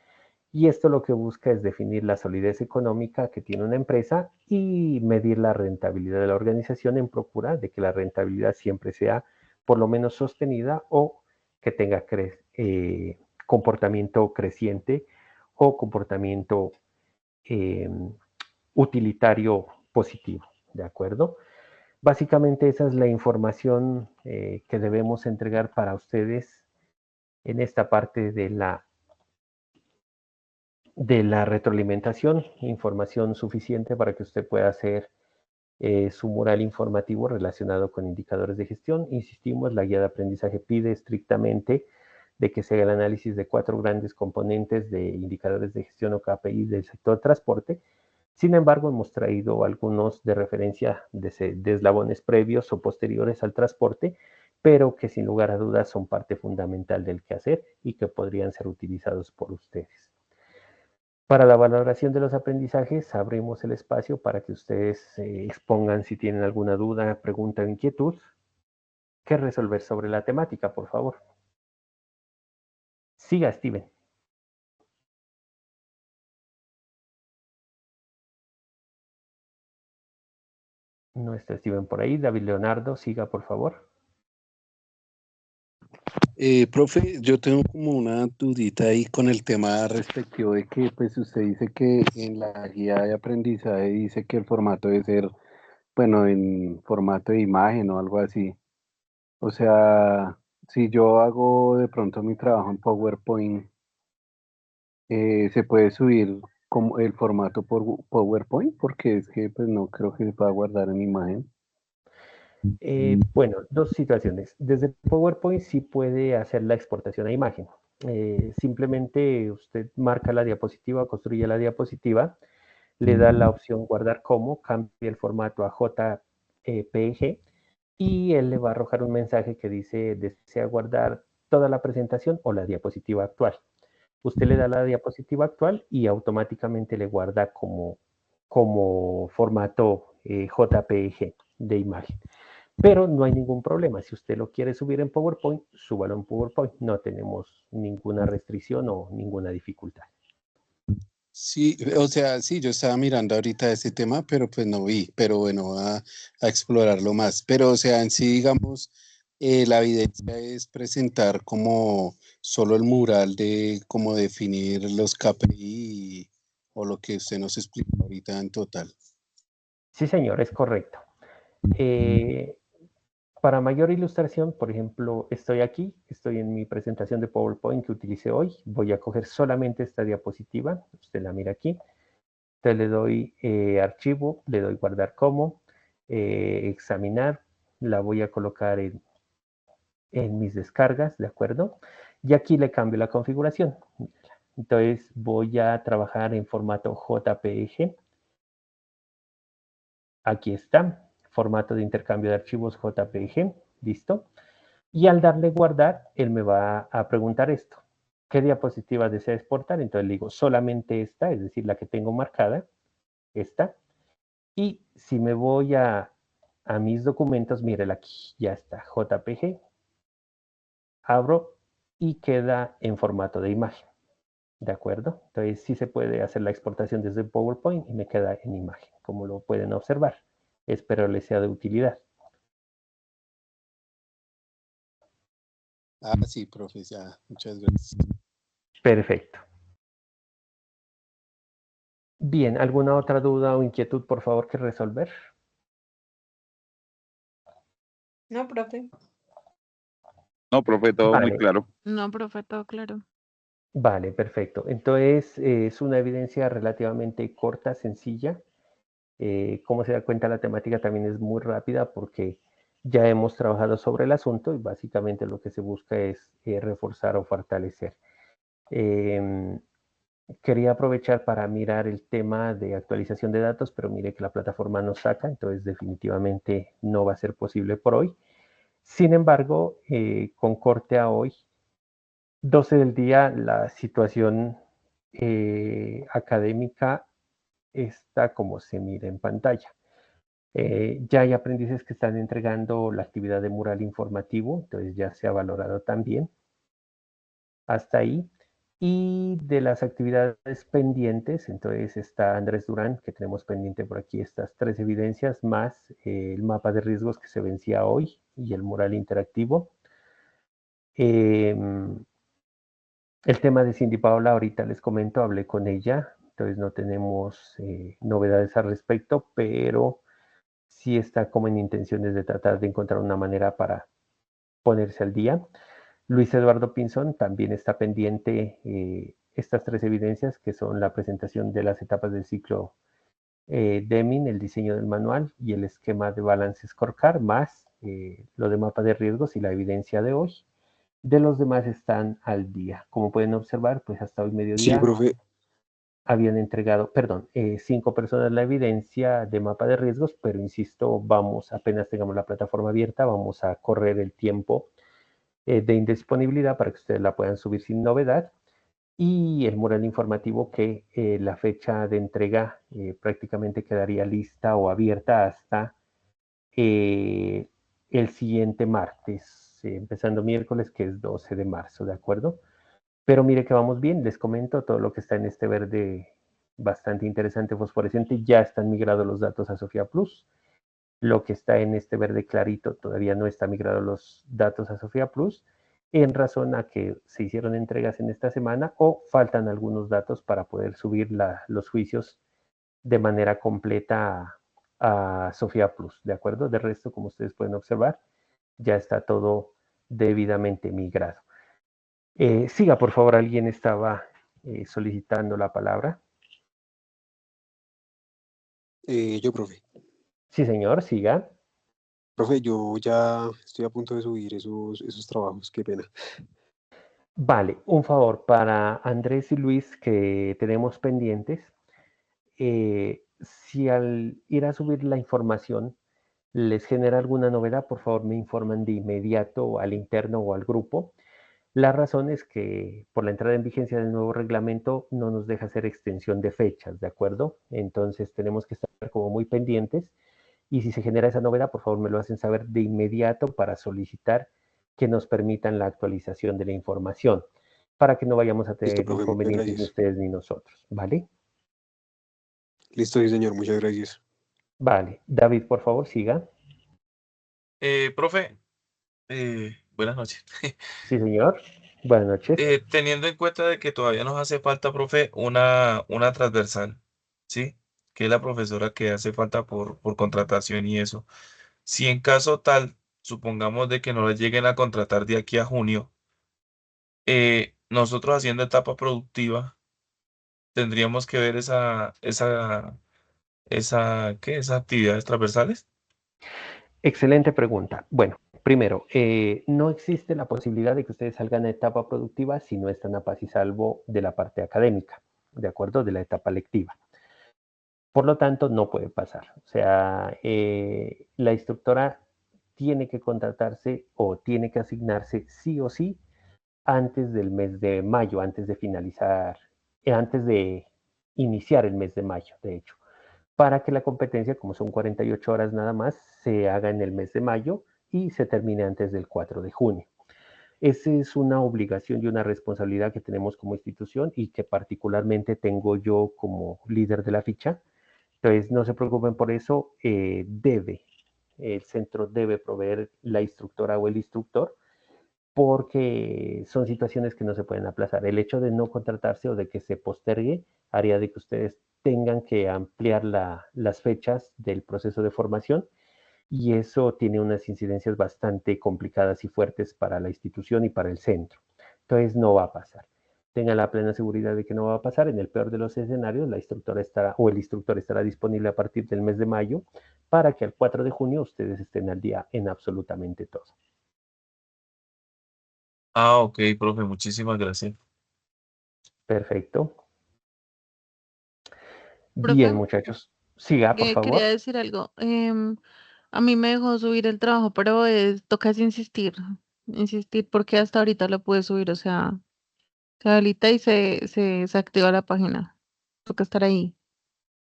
y esto lo que busca es definir la solidez económica que tiene una empresa y medir la rentabilidad de la organización en procura de que la rentabilidad siempre sea por lo menos sostenida o que tenga comportamiento creciente o comportamiento utilitario positivo, ¿de acuerdo? Básicamente esa es la información que debemos entregar para ustedes en esta parte de la retroalimentación, información suficiente para que usted pueda hacer su mural informativo relacionado con indicadores de gestión. Insistimos, la guía de aprendizaje pide estrictamente de que se haga el análisis de 4 grandes componentes de indicadores de gestión o KPI del sector transporte. Sin embargo, hemos traído algunos de referencia de eslabones previos o posteriores al transporte, pero que sin lugar a dudas son parte fundamental del quehacer y que podrían ser utilizados por ustedes. Para la valoración de los aprendizajes, abrimos el espacio para que ustedes expongan si tienen alguna duda, pregunta o inquietud que resolver sobre la temática, por favor. Siga, Steven. No está Steven por ahí. David Leonardo, siga, por favor. Profe, yo tengo como una dudita ahí con el tema respectivo de que pues usted dice que en la guía de aprendizaje dice que el formato debe ser, bueno, en formato de imagen o algo así. O sea, si yo hago de pronto mi trabajo en PowerPoint, ¿se puede subir como el formato por PowerPoint? Porque es que pues no creo que se pueda guardar en imagen. Bueno, dos situaciones. Desde PowerPoint sí puede hacer la exportación a imagen. Simplemente usted marca la diapositiva, construye la diapositiva, le da la opción guardar como, cambia el formato a JPG y él le va a arrojar un mensaje que dice desea guardar toda la presentación o la diapositiva actual. Usted le da la diapositiva actual y automáticamente le guarda como formato JPG de imagen. Pero no hay ningún problema. Si usted lo quiere subir en PowerPoint, súbalo en PowerPoint. No tenemos ninguna restricción o ninguna dificultad. Sí, o sea, sí, yo estaba mirando ahorita ese tema, pero pues no vi, pero bueno, a explorarlo más. Pero, o sea, en sí, digamos, la evidencia es presentar como solo el mural de cómo definir los KPI o lo que usted nos explicó ahorita en total. Sí, señor, es correcto. Para mayor ilustración, por ejemplo, estoy aquí, estoy en mi presentación de PowerPoint que utilicé hoy. Voy a coger solamente esta diapositiva. Usted la mira aquí. Entonces le doy archivo, le doy guardar como, examinar. La voy a colocar en mis descargas, ¿de acuerdo? Y aquí le cambio la configuración. Entonces voy a trabajar en formato JPG. Aquí está, formato de intercambio de archivos JPG, listo. Y al darle guardar, él me va a preguntar esto. ¿Qué diapositiva desea exportar? Entonces le digo solamente esta, es decir, la que tengo marcada, esta. Y si me voy a mis documentos, mírela aquí, ya está, JPG. Abro y queda en formato de imagen. ¿De acuerdo? Entonces sí se puede hacer la exportación desde PowerPoint y me queda en imagen, como lo pueden observar. Espero les sea de utilidad. Ah, sí, profe, ya, muchas gracias. Perfecto. Bien, ¿alguna otra duda o inquietud, por favor, que resolver? No, profe. No, profe, todo muy Vale, claro. No, profe, todo claro. vale, perfecto. Entonces, es una evidencia relativamente corta, sencilla. Como se da cuenta, la temática también es muy rápida porque ya hemos trabajado sobre el asunto y básicamente lo que se busca es reforzar o fortalecer. Quería aprovechar para mirar el tema de actualización de datos, pero mire que la plataforma nos saca, entonces definitivamente no va a ser posible por hoy. Sin embargo, con corte a hoy, 12 del día, la situación académica está como se mira en pantalla. Ya hay aprendices que están entregando la actividad de mural informativo, entonces ya se ha valorado también. Hasta ahí. Y de las actividades pendientes, entonces está Andrés Durán, que tenemos pendiente por aquí estas 3 evidencias, más el mapa de riesgos que se vencía hoy y el mural interactivo. El tema de Cindy Paola, ahorita les comento, hablé con ella, entonces no tenemos novedades al respecto, pero sí está como en intenciones de tratar de encontrar una manera para ponerse al día. Luis Eduardo Pinzón también está pendiente estas 3 evidencias que son la presentación de las etapas del ciclo Deming, el diseño del manual y el esquema de balance scorecard, más lo de mapa de riesgos y la evidencia de hoy. De los demás están al día. Como pueden observar, pues hasta hoy Sí, mediodía profe. habían entregado, 5 personas la evidencia de mapa de riesgos, pero insisto, vamos, apenas tengamos la plataforma abierta, vamos a correr el tiempo de indisponibilidad para que ustedes la puedan subir sin novedad. Y el mural informativo que la fecha de entrega prácticamente quedaría lista o abierta hasta el siguiente martes, empezando miércoles, que es 12 de marzo, ¿de acuerdo? Pero mire que vamos bien, les comento todo lo que está en este verde bastante interesante fosforescente, ya están migrados los datos a Sofía Plus. Lo que está en este verde clarito todavía no está migrado los datos a Sofía Plus. en razón a que se hicieron entregas en esta semana o faltan algunos datos para poder subir los juicios de manera completa a Sofía Plus, ¿de acuerdo? De resto, como ustedes pueden observar, ya está todo debidamente migrado. Siga, por favor, alguien estaba solicitando la palabra. Yo, profe. Sí, señor, siga. Profe, yo ya estoy a punto de subir esos trabajos, qué pena. Vale, un favor para Andrés y Luis que tenemos pendientes. Si al ir a subir la información les genera alguna novedad, por favor me informan de inmediato al interno o al grupo. La razón es que por la entrada en vigencia del nuevo reglamento no nos deja hacer extensión de fechas, ¿de acuerdo? Entonces tenemos que estar como muy pendientes y si se genera esa novedad, por favor me lo hacen saber de inmediato para solicitar que nos permitan la actualización de la información para que no vayamos a Listo, tener profe, muchas inconvenientes ni gracias. ustedes ni nosotros, ¿vale? Listo, sí, señor, muchas gracias. Vale. David, por favor, siga. Profe, buenas noches. Sí, señor. Buenas noches. Teniendo en cuenta de que todavía nos hace falta, profe, una transversal, ¿sí? Que es la profesora que hace falta por contratación y eso. Si en caso tal, supongamos de que no la lleguen a contratar de aquí a junio, nosotros haciendo etapa productiva, tendríamos que ver esas actividades transversales. Excelente pregunta. Bueno, primero, no existe la posibilidad de que ustedes salgan a etapa productiva si no están a paz y salvo de la parte académica, ¿de acuerdo? De la etapa lectiva. Por lo tanto, no puede pasar. O sea, la instructora tiene que contratarse o tiene que asignarse sí o sí antes del mes de mayo, antes de finalizar, antes de iniciar el mes de mayo, de hecho, para que la competencia, como son 48 horas nada más, se haga en el mes de mayo y se termine antes del 4 de junio. Esa es una obligación y una responsabilidad que tenemos como institución y que particularmente tengo yo como líder de la ficha. Entonces, no se preocupen por eso, el centro debe proveer la instructora o el instructor porque son situaciones que no se pueden aplazar. El hecho de no contratarse o de que se postergue haría de que ustedes tengan que ampliar las fechas del proceso de formación y eso tiene unas incidencias bastante complicadas y fuertes para la institución y para el centro. Entonces no va a pasar. Tengan la plena seguridad de que no va a pasar. En el peor de los escenarios, la instructora estará o el instructor estará disponible a partir del mes de mayo para que al 4 de junio ustedes estén al día en absolutamente todo. Ah, ok, profe, muchísimas gracias. Perfecto. Bien, Profe, muchachos. Siga, por quería favor. decir algo. A mí me dejó subir el trabajo, pero toca insistir porque hasta ahorita lo pude subir, o sea, se habilita y se desactiva la página. Toca estar ahí.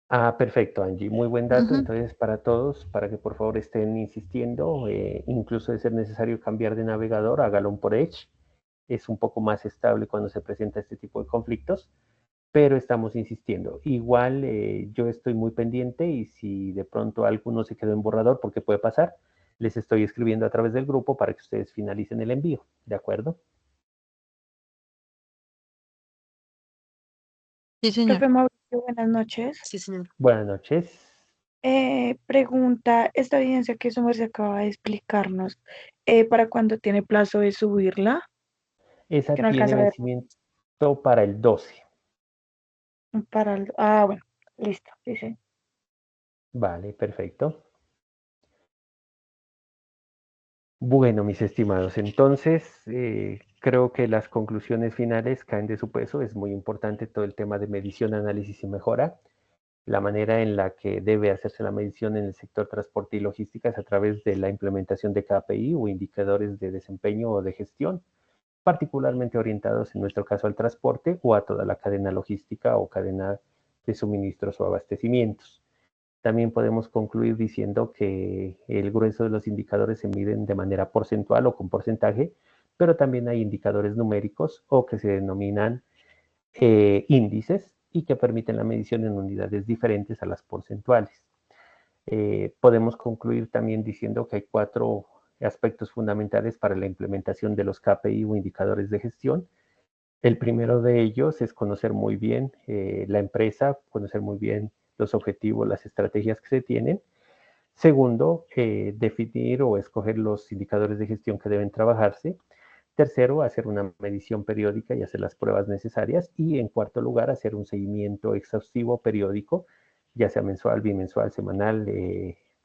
Ah, perfecto, Angie. Muy buen dato. Ujú. Entonces, para todos, para que por favor estén insistiendo, incluso de ser necesario cambiar de navegador, hágalo por Edge. Es un poco más estable cuando se presenta este tipo de conflictos, pero estamos insistiendo. Igual yo estoy muy pendiente y si de pronto alguno se quedó en borrador, porque puede pasar, les estoy escribiendo a través del grupo para que ustedes finalicen el envío. ¿De acuerdo? Sí, Profe señor. Mauricio, buenas noches. Sí, señor. Buenas noches. Pregunta, esta evidencia que su merced acaba de explicarnos, ¿para cuándo tiene plazo de subirla? Esa Que no tiene alcanza a ver. vencimiento para el 12. Bueno, listo, sí, sí. Vale, perfecto. Bueno, mis estimados, entonces creo que las conclusiones finales caen de su peso. Es muy importante todo el tema de medición, análisis y mejora. La manera en la que debe hacerse la medición en el sector transporte y logística es a través de la implementación de KPI o indicadores de desempeño o de gestión, particularmente orientados en nuestro caso al transporte o a toda la cadena logística o cadena de suministros o abastecimientos. También podemos concluir diciendo que el grueso de los indicadores se miden de manera porcentual o con porcentaje, pero también hay indicadores numéricos o que se denominan índices y que permiten la medición en unidades diferentes a las porcentuales. Podemos concluir también diciendo que hay 4 aspectos fundamentales para la implementación de los KPI o indicadores de gestión. El primero de ellos es conocer muy bien la empresa, conocer muy bien los objetivos, las estrategias que se tienen. Segundo, definir o escoger los indicadores de gestión que deben trabajarse. Tercero, hacer una medición periódica y hacer las pruebas necesarias. Y en cuarto lugar, hacer un seguimiento exhaustivo periódico, ya sea mensual, bimensual, semanal,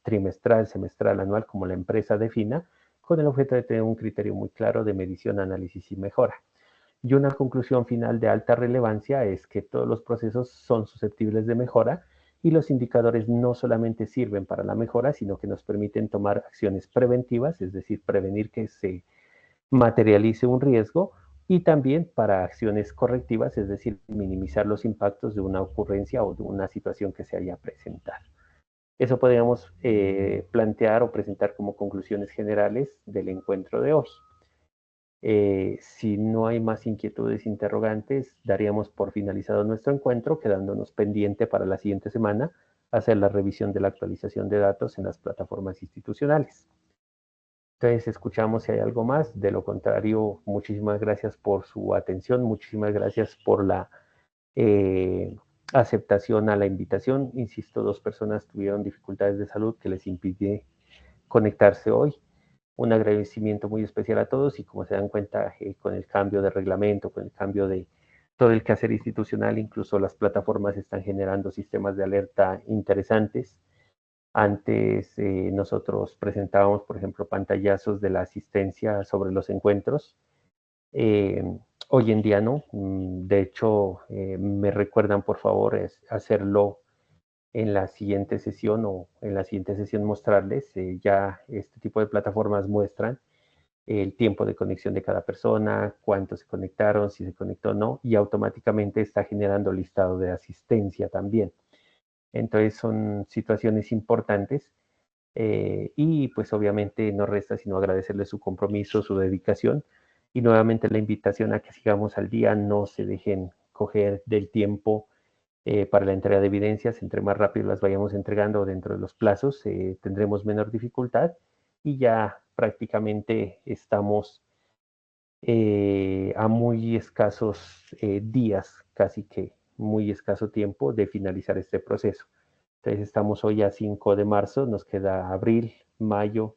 trimestral, semestral, anual, como la empresa defina, con el objeto de tener un criterio muy claro de medición, análisis y mejora. Y una conclusión final de alta relevancia es que todos los procesos son susceptibles de mejora y los indicadores no solamente sirven para la mejora, sino que nos permiten tomar acciones preventivas, es decir, prevenir que se materialice un riesgo, y también para acciones correctivas, es decir, minimizar los impactos de una ocurrencia o de una situación que se haya presentado. Eso podríamos plantear o presentar como conclusiones generales del encuentro de hoy. Si no hay más inquietudes, interrogantes, daríamos por finalizado nuestro encuentro, quedándonos pendiente para la siguiente semana hacer la revisión de la actualización de datos en las plataformas institucionales. Entonces, escuchamos si hay algo más. De lo contrario, muchísimas gracias por su atención, muchísimas gracias por la aceptación a la invitación. Insisto, 2 personas tuvieron dificultades de salud que les impide conectarse hoy. Un agradecimiento muy especial a todos, y como se dan cuenta, con el cambio de reglamento, con el cambio de todo el quehacer institucional, incluso las plataformas están generando sistemas de alerta interesantes. Antes nosotros presentábamos, por ejemplo, pantallazos de la asistencia sobre los encuentros. Hoy en día no. De hecho, me recuerdan, por favor, hacerlo en la siguiente sesión, o en la siguiente sesión mostrarles. Ya este tipo de plataformas muestran el tiempo de conexión de cada persona, cuántos se conectaron, si se conectó o no, y automáticamente está generando listado de asistencia también. Entonces son situaciones importantes, y pues obviamente no resta sino agradecerles su compromiso, su dedicación, y nuevamente la invitación a que sigamos al día, no se dejen coger del tiempo para la entrega de evidencias. Entre más rápido las vayamos entregando dentro de los plazos, tendremos menor dificultad, y ya prácticamente estamos a muy escasos días, casi que muy escaso tiempo de finalizar este proceso. Entonces estamos hoy a 5 de marzo, nos queda abril, mayo,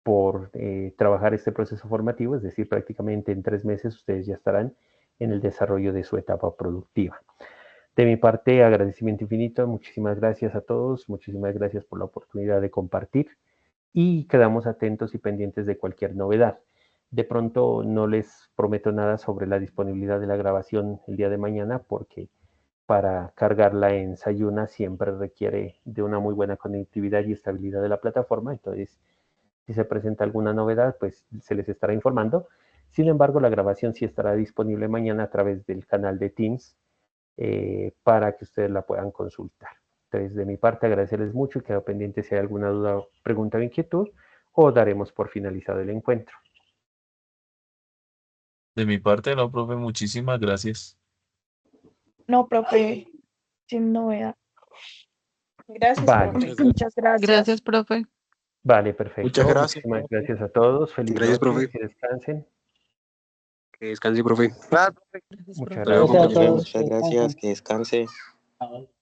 por trabajar este proceso formativo, es decir, prácticamente en 3 meses ustedes ya estarán en el desarrollo de su etapa productiva. De mi parte, agradecimiento infinito, muchísimas gracias a todos, muchísimas gracias por la oportunidad de compartir, y quedamos atentos y pendientes de cualquier novedad. De pronto no les prometo nada sobre la disponibilidad de la grabación el día de mañana, porque para cargarla en Sayuna siempre requiere de una muy buena conectividad y estabilidad de la plataforma. Entonces, si se presenta alguna novedad, pues se les estará informando. Sin embargo, la grabación sí estará disponible mañana a través del canal de Teams, para que ustedes la puedan consultar. Entonces, de mi parte, agradecerles mucho, y quedo pendiente si hay alguna duda, pregunta o inquietud, o daremos por finalizado el encuentro. De mi parte, no, profe, muchísimas gracias. No, profe, sin novedad. Gracias, Vale, profe. Muchas gracias. Muchas gracias. Gracias, profe. vale, perfecto. Muchas gracias, Muchísimas profe. gracias a todos. Feliz Gracias, noche, profe. que descansen. Que descanse, profe. Gracias, Muchas profe. Gracias gracias. a Profe, todos. muchas gracias, que descanse. Chao.